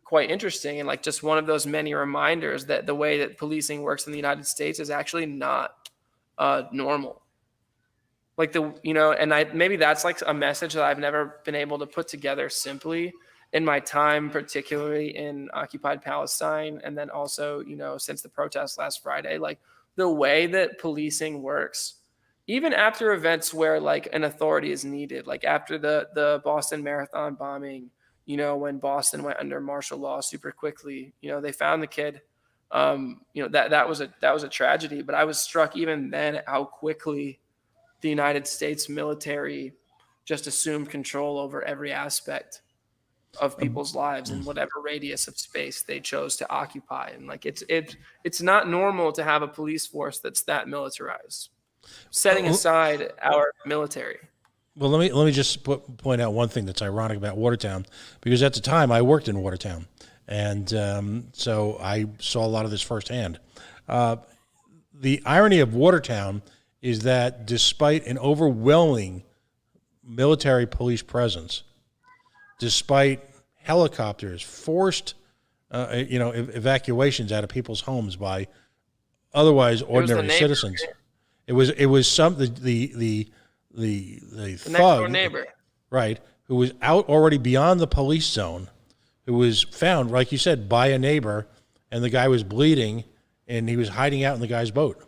quite interesting, and like just one of those many reminders that the way that policing works in the United States is actually not normal. Like maybe that's like a message that I've never been able to put together simply in my time, particularly in occupied Palestine, and then also since the protests last Friday. Like the way that policing works, even after events where like an authority is needed, like after the Boston Marathon bombing, when Boston went under martial law super quickly, they found the kid. That was a tragedy. But I was struck even then at how quickly the United States military just assumed control over every aspect of people's lives in whatever radius of space they chose to occupy. And like it's not normal to have a police force that's that militarized, setting aside our military. Well, let me just point out one thing that's ironic about Watertown, because at the time I worked in Watertown, and so I saw a lot of this firsthand. The irony of Watertown is that despite an overwhelming military police presence, despite helicopters, forced evacuations out of people's homes by otherwise ordinary citizens, it was some the thug neighbor, right, who was out already beyond the police zone, who was found, like you said, by a neighbor, and the guy was bleeding, and he was hiding out in the guy's boat.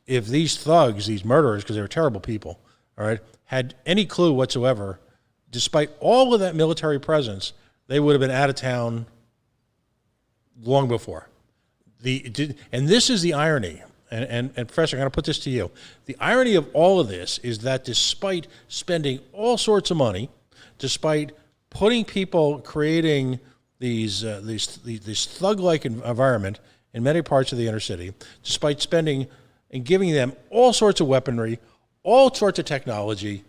If these thugs, these murderers, because they were terrible people, all right, had any clue whatsoever, despite all of that military presence, they would have been out of town long before. And this is the irony. And Professor, I'm going to put this to you. The irony of all of this is that despite spending all sorts of money, despite putting people, creating these thug-like environment in many parts of the inner city, despite spending and giving them all sorts of weaponry, all sorts of technology,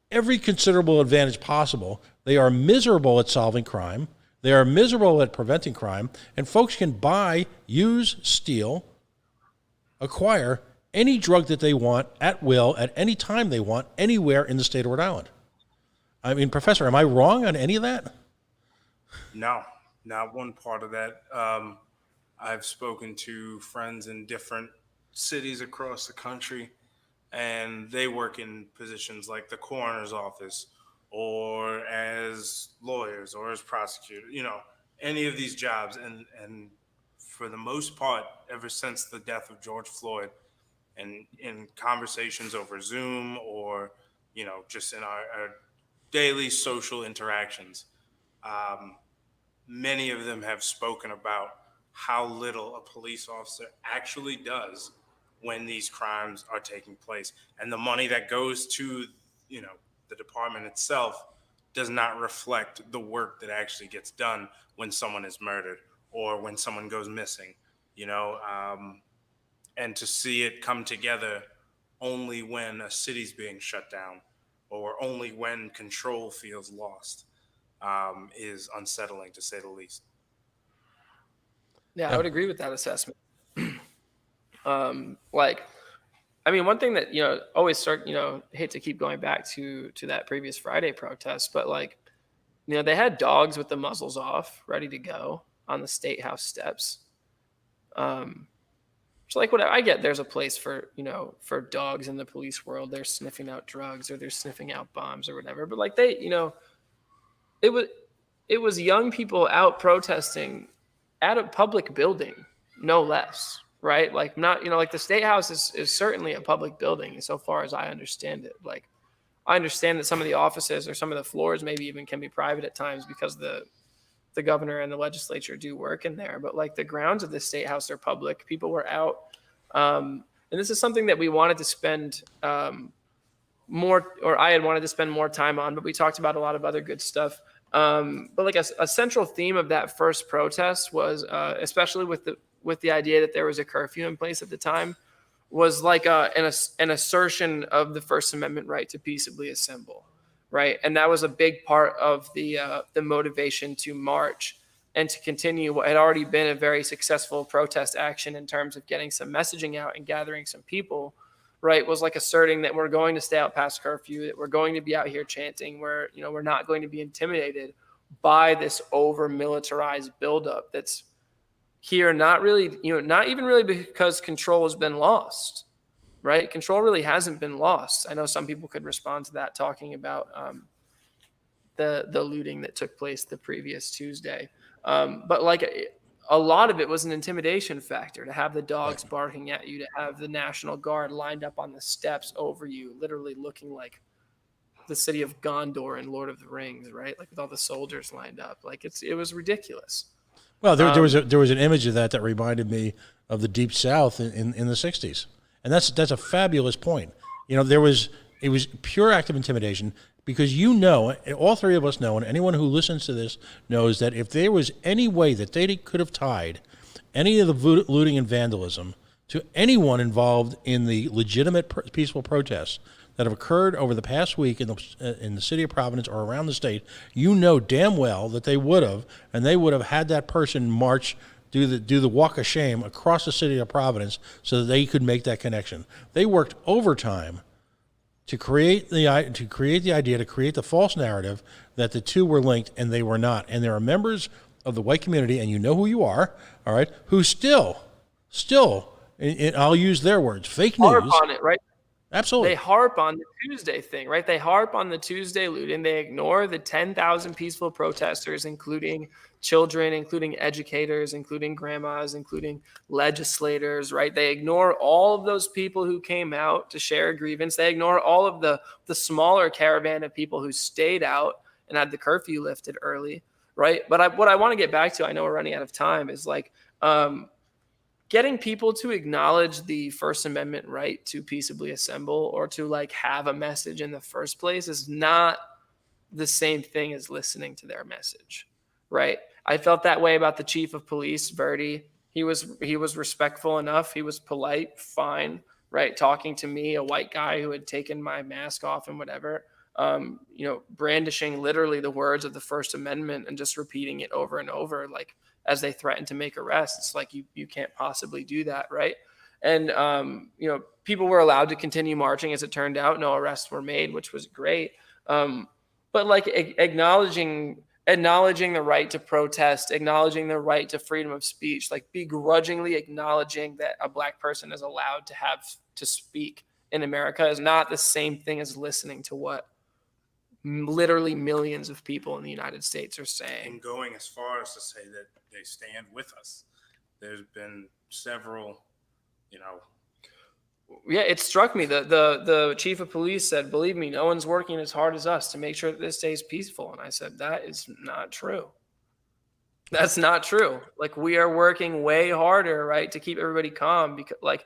every considerable advantage possible, they are miserable at solving crime. They are miserable at preventing crime, and folks can buy, use, steal, acquire any drug that they want at will, at any time they want, anywhere in the state of Rhode Island. I mean, Professor, am I wrong on any of that? No, not one part of that. I've spoken to friends in different cities across the country, and they work in positions like the coroner's office or as lawyers or as prosecutors, any of these jobs. And for the most part, ever since the death of George Floyd, and in conversations over Zoom or, just in our daily social interactions, many of them have spoken about how little a police officer actually does when these crimes are taking place. And the money that goes to, the department itself does not reflect the work that actually gets done when someone is murdered or when someone goes missing, and to see it come together only when a city's being shut down or only when control feels lost is unsettling, to say the least. Yeah, I would agree with that assessment. Like, I mean, one thing that, always hate to keep going back to that previous Friday protest, but like, they had dogs with the muzzles off, ready to go on the State House steps. So like, what I get, there's a place for, for dogs in the police world. They're sniffing out drugs or they're sniffing out bombs or whatever. But like it was young people out protesting at a public building, no less, right? Like not, like the State House is certainly a public building so far as I understand it. Like I understand that some of the offices or some of the floors maybe even can be private at times because the governor and the legislature do work in there, but like the grounds of the State House are public. People were out. And this is something that we wanted to spend more, or I had wanted to spend more time on, but we talked about a lot of other good stuff. But like a central theme of that first protest was, especially with the idea that there was a curfew in place at the time, was like an assertion of the First Amendment right to peaceably assemble. Right. And that was a big part of the motivation to march and to continue what had already been a very successful protest action in terms of getting some messaging out and gathering some people. Right. Was like asserting that we're going to stay out past curfew, that we're going to be out here chanting, we're not going to be intimidated by this over militarized buildup that's here. Not really, not even really because control has been lost. Right. Control really hasn't been lost. I know some people could respond to that talking about the looting that took place the previous Tuesday. But like a lot of it was an intimidation factor, to have the dogs barking at you, to have the National Guard lined up on the steps over you, literally looking like the city of Gondor in Lord of the Rings. Right. Like with all the soldiers lined up. Like it was ridiculous. Well, there was an image of that reminded me of the Deep South in the 60s. And that's a fabulous point. It was pure act of intimidation because all three of us know, and anyone who listens to this knows that if there was any way that they could have tied any of the looting and vandalism to anyone involved in the legitimate peaceful protests that have occurred over the past week in the city of Providence or around the state, damn well that they would have, and they would have had that person march, do the walk of shame across the city of Providence so that they could make that connection. They worked overtime to create the idea, to create the false narrative that the two were linked, and they were not. And there are members of the white community, and you know who you are, all right, who still, and I'll use their words, fake news. Harp on it, right? Absolutely. They harp on the Tuesday thing, right? They harp on the Tuesday looting. They ignore the 10,000 peaceful protesters, including children, including educators, including grandmas, including legislators, right? They ignore all of those people who came out to share a grievance. They ignore all of the smaller caravan of people who stayed out and had the curfew lifted early, right? But what I want to get back to, I know we're running out of time, is like getting people to acknowledge the First Amendment right to peaceably assemble or to like have a message in the first place is not the same thing as listening to their message, right? I felt that way about the chief of police, Verdi. He was respectful enough. He was polite, fine, right? Talking to me, a white guy who had taken my mask off and whatever, brandishing literally the words of the First Amendment and just repeating it over and over, like as they threatened to make arrests. Like you can't possibly do that, right? And people were allowed to continue marching. As it turned out, no arrests were made, which was great. But like acknowledging the right to protest, acknowledging the right to freedom of speech, like begrudgingly acknowledging that a Black person is allowed to speak in America is not the same thing as listening to what literally millions of people in the United States are saying. And going as far as to say that they stand with us. There's been several, Yeah, it struck me. The chief of police said, "Believe me, no one's working as hard as us to make sure that this stays peaceful." And I said, that is not true. That's not true. Like, we are working way harder, right, to keep everybody calm, because like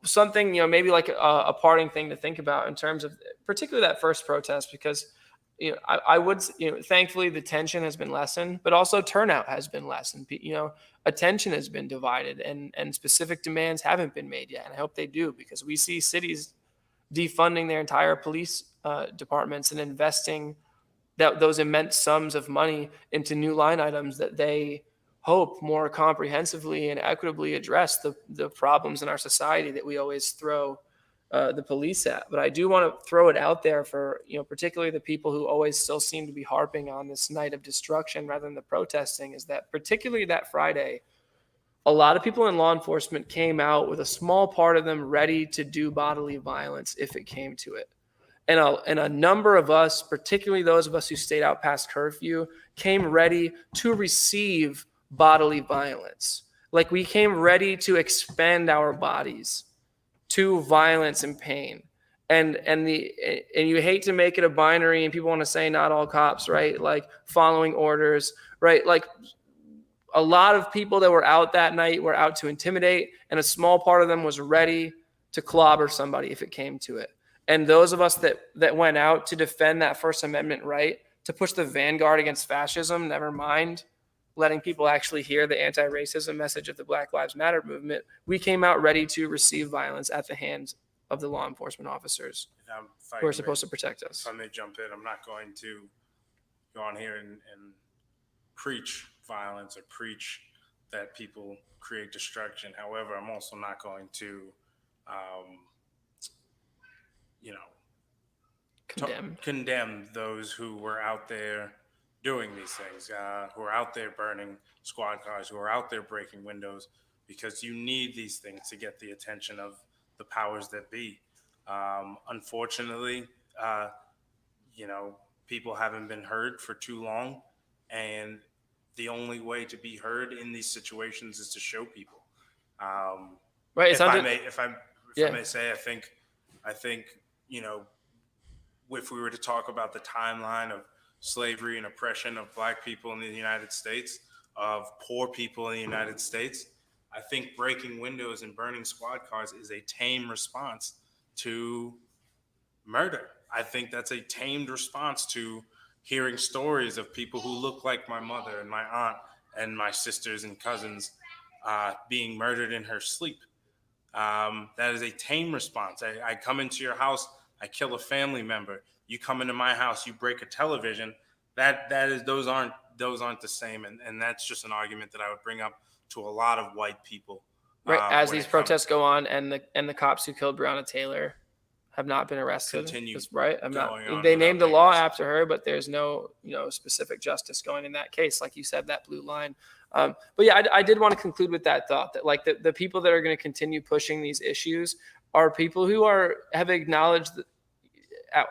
something, maybe like a parting thing to think about in terms of particularly that first protest, because I would, thankfully the tension has been lessened, but also turnout has been lessened. Attention has been divided, and specific demands haven't been made yet. And I hope they do, because we see cities defunding their entire police departments and investing those immense sums of money into new line items that they hope more comprehensively and equitably address the problems in our society that we always throw the police at. But I do want to throw it out there for, particularly the people who always still seem to be harping on this night of destruction rather than the protesting, is that particularly that Friday, a lot of people in law enforcement came out with a small part of them ready to do bodily violence if it came to it. And a number of us, particularly those of us who stayed out past curfew, came ready to receive bodily violence. Like, we came ready to expend our bodies to violence and pain. And you hate to make it a binary, and people want to say not all cops, right? Like, following orders, right? Like, a lot of people that were out that night were out to intimidate, and a small part of them was ready to clobber somebody if it came to it. And those of us that went out to defend that First Amendment right, to push the vanguard against fascism, never mind letting people actually hear the anti-racism message of the Black Lives Matter movement, we came out ready to receive violence at the hands of the law enforcement officers who are supposed to protect us. If I may jump in, I'm not going to go on here and preach violence or preach that people create destruction. However, I'm also not going to condemn those who were out there doing these things, who are out there burning squad cars, who are out there breaking windows, because you need these things to get the attention of the powers that be. Unfortunately, people haven't been heard for too long, and the only way to be heard in these situations is to show people. Right. If I may say, I think, if we were to talk about the timeline of slavery and oppression of Black people in the United States, of poor people in the United States, I think breaking windows and burning squad cars is a tame response to murder. I think that's a tamed response to hearing stories of people who look like my mother and my aunt and my sisters and cousins being murdered in her sleep. That is a tame response. I come into your house, I kill a family member. You come into my house, you break a television. Those aren't the same, and that's just an argument that I would bring up to a lot of white people. Right, as these protests go on, and the cops who killed Breonna Taylor have not been arrested. Right? They named the law after her, but there's no specific justice going in that case. Like you said, that blue line. But yeah, I did want to conclude with that thought that, like, the people that are going to continue pushing these issues are people who have acknowledged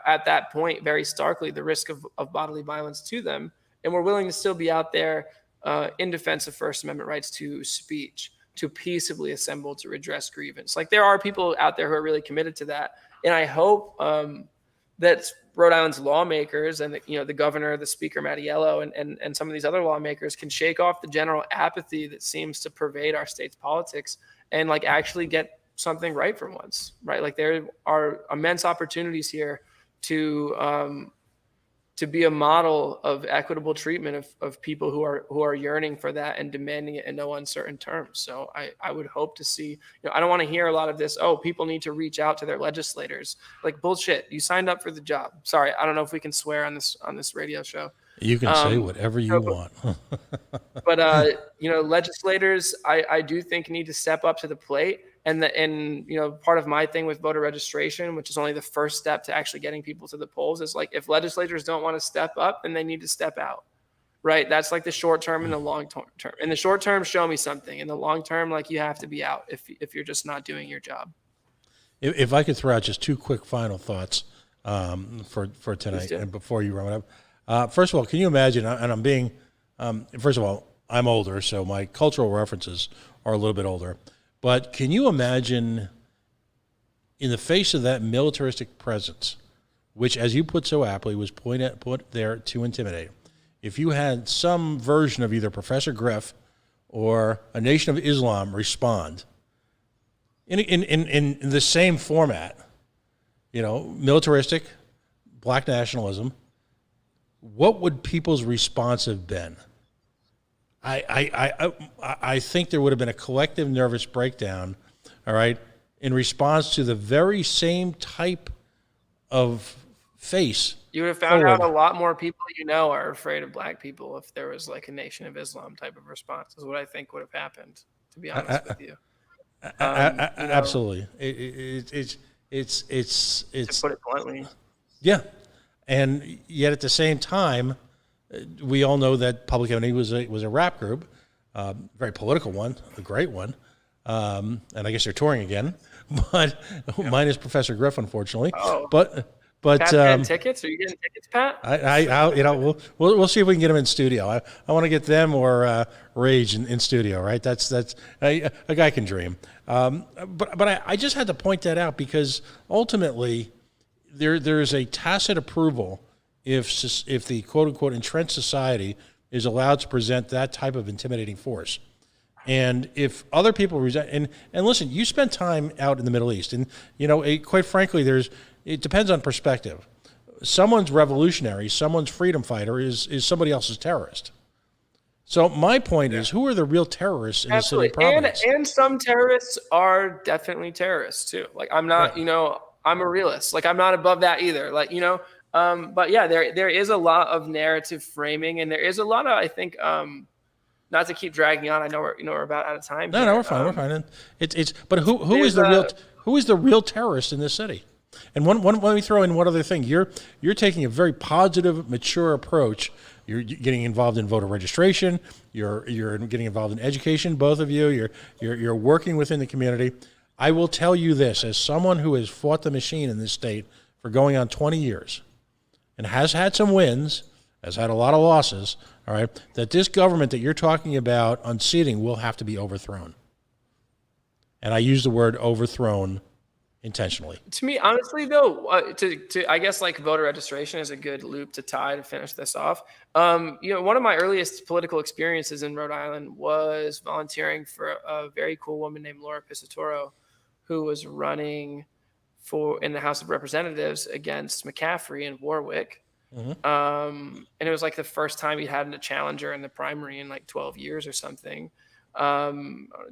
at that point very starkly the risk of bodily violence to them, and we're willing to still be out there in defense of First Amendment rights to speech, to peaceably assemble, to redress grievance. Like, there are people out there who are really committed to that, and I hope that Rhode Island's lawmakers and the governor, the speaker Mattiello, and some of these other lawmakers can shake off the general apathy that seems to pervade our state's politics and, like, actually get something right for once, right? Like, there are immense opportunities here to be a model of equitable treatment of people who are yearning for that and demanding it in no uncertain terms. So I would hope to see, I don't want to hear a lot of this, people need to reach out to their legislators. Like, bullshit. You signed up for the job. Sorry, I don't know if we can swear on this radio show. You can say whatever you want. But legislators, I do think need to step up to the plate. And part of my thing with voter registration, which is only the first step to actually getting people to the polls, is like, if legislators don't want to step up, then they need to step out, right? That's like the short term and the long term. In the short term, show me something. In the long term, like, you have to be out if you're just not doing your job. If I could throw out just two quick final thoughts for tonight, and before you run up. First of all, can you imagine? And I'm being, first of all, I'm older, so my cultural references are a little bit older. But can you imagine, in the face of that militaristic presence, which, as you put so aptly, was put there to intimidate, if you had some version of either Professor Griff or a Nation of Islam respond in the same format, militaristic, black nationalism, what would people's response have been? I think there would have been a collective nervous breakdown, all right, in response to the very same type of face. You would have found out a lot more people are afraid of black people if there was like a Nation of Islam type of response, is what I think would have happened, to be honest with you. Absolutely. It's to put it bluntly. Yeah. And yet at the same time, we all know that Public Enemy was a rap group, very political one, a great one. And I guess they're touring again, but minus Professor Griff, unfortunately. Oh. But Pat's getting tickets? Are you getting tickets, Pat? We'll see if we can get them in studio. I want to get them or Rage in studio, right? That's a guy can dream. But I just had to point that out because ultimately there is a tacit approval if the quote unquote entrenched society is allowed to present that type of intimidating force. And if other people resent, and listen, you spend time out in the Middle East, and quite frankly, it depends on perspective. Someone's revolutionary, someone's freedom fighter is somebody else's terrorist. So my point is, who are the real terrorists in the city of Providence? And some terrorists are definitely terrorists too. Like I'm not, I'm a realist. Like I'm not above that either. Like, but yeah, there is a lot of narrative framing, and there is a lot of, I think, not to keep dragging on. I know we're about out of time. No, we're fine. We're fine. But who is the real terrorist in this city? And let me throw in one other thing. You're taking a very positive, mature approach. You're getting involved in voter registration. You're getting involved in education. Both of you. You're working within the community. I will tell you this, as someone who has fought the machine in this state for going on 20 years, and has had some wins, has had a lot of losses. All right, that this government that you're talking about unseating will have to be overthrown. And I use the word overthrown intentionally. To me, honestly, though, I guess like voter registration is a good loop to tie to finish this off. One of my earliest political experiences in Rhode Island was volunteering for a very cool woman named Laura Pisatoro, who was running in the House of Representatives against McCaffrey in Warwick. Mm-hmm. And it was like the first time he had a challenger in the primary in like 12 years or something.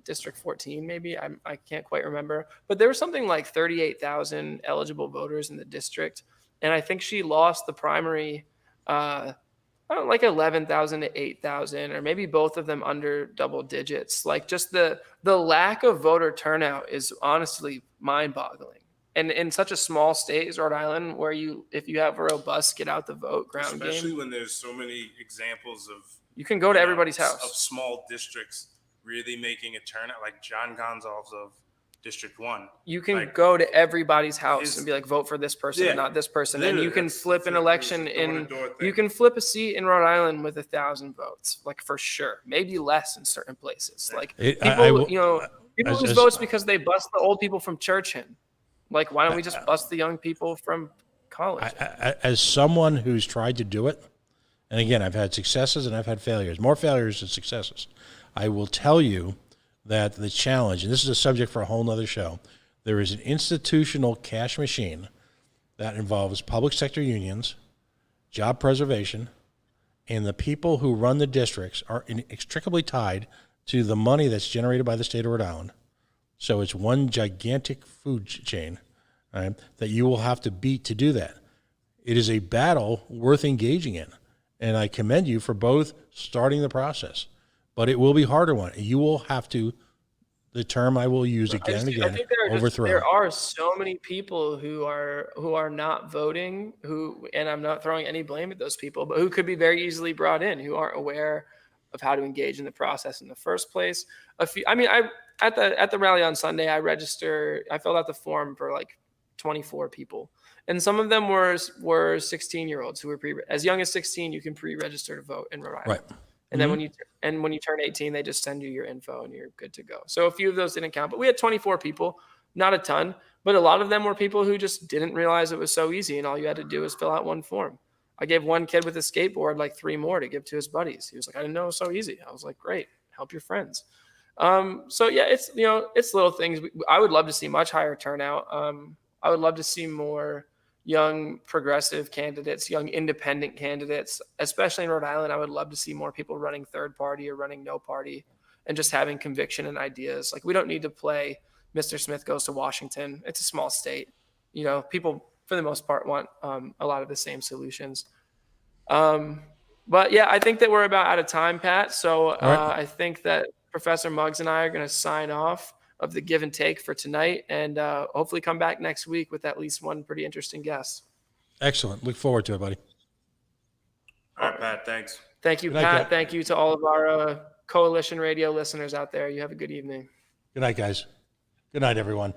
District 14, maybe. I can't quite remember, but there was something like 38,000 eligible voters in the district. And I think she lost the primary, like 11,000 to 8,000, or maybe both of them under double digits. Like just the lack of voter turnout is honestly mind boggling. And in such a small state as Rhode Island, where if you have a robust get out the vote ground game, especially when there's so many examples of, you can go to everybody's house of small districts really making a turnout, like John Gonzalez of District 1. You can go to everybody's house and be like, vote for this person and not this person. And you can flip an election you can flip a seat in Rhode Island with 1,000 votes, like for sure, maybe less in certain places. Like people lose votes because they bust the old people from church in. Like, why don't we just bust the young people from college? As someone who's tried to do it, and again, I've had successes and I've had failures, more failures than successes. I will tell you that the challenge, and this is a subject for a whole nother show, there is an institutional cash machine that involves public sector unions, job preservation, and the people who run the districts are inextricably tied to the money that's generated by the state of Rhode Island. So it's one gigantic food chain, right, that you will have to beat to do that. It is a battle worth engaging in, and I commend you for both starting the process. But it will be a harder one. You will have to, the term I will use again and again, overthrow. There are so many people who are not voting, and I'm not throwing any blame at those people, but who could be very easily brought in, who aren't aware of how to engage in the process in the first place. At the rally on Sunday, I filled out the form for like 24 people. And some of them were 16-year-olds who were as young as 16, you can pre-register to vote in Rhode Island. Right. And then when you turn 18, they just send you your info and you're good to go. So a few of those didn't count, but we had 24 people, not a ton, but a lot of them were people who just didn't realize it was so easy. And all you had to do was fill out one form. I gave one kid with a skateboard like 3 more to give to his buddies. He was like, I didn't know it was so easy. I was like, great, help your friends. So yeah, it's little things. I would love to see much higher turnout. I would love to see more young progressive candidates, young independent candidates, especially in Rhode Island. I would love to see more people running third party or running no party and just having conviction and ideas. Like, we don't need to play Mr. Smith Goes to Washington. It's a small state. You know, people for the most part want a lot of the same solutions. But yeah, I think that we're about out of time, Pat. So right. I think that Professor Muggs and I are going to sign off of the give and take for tonight, and hopefully come back next week with at least one pretty interesting guest. Excellent. Look forward to it, buddy. All right, Pat, thanks. Thank you, Good night, Pat. Pat. Thank you to all of our Coalition Radio listeners out there. You have a good evening. Good night, guys. Good night, everyone.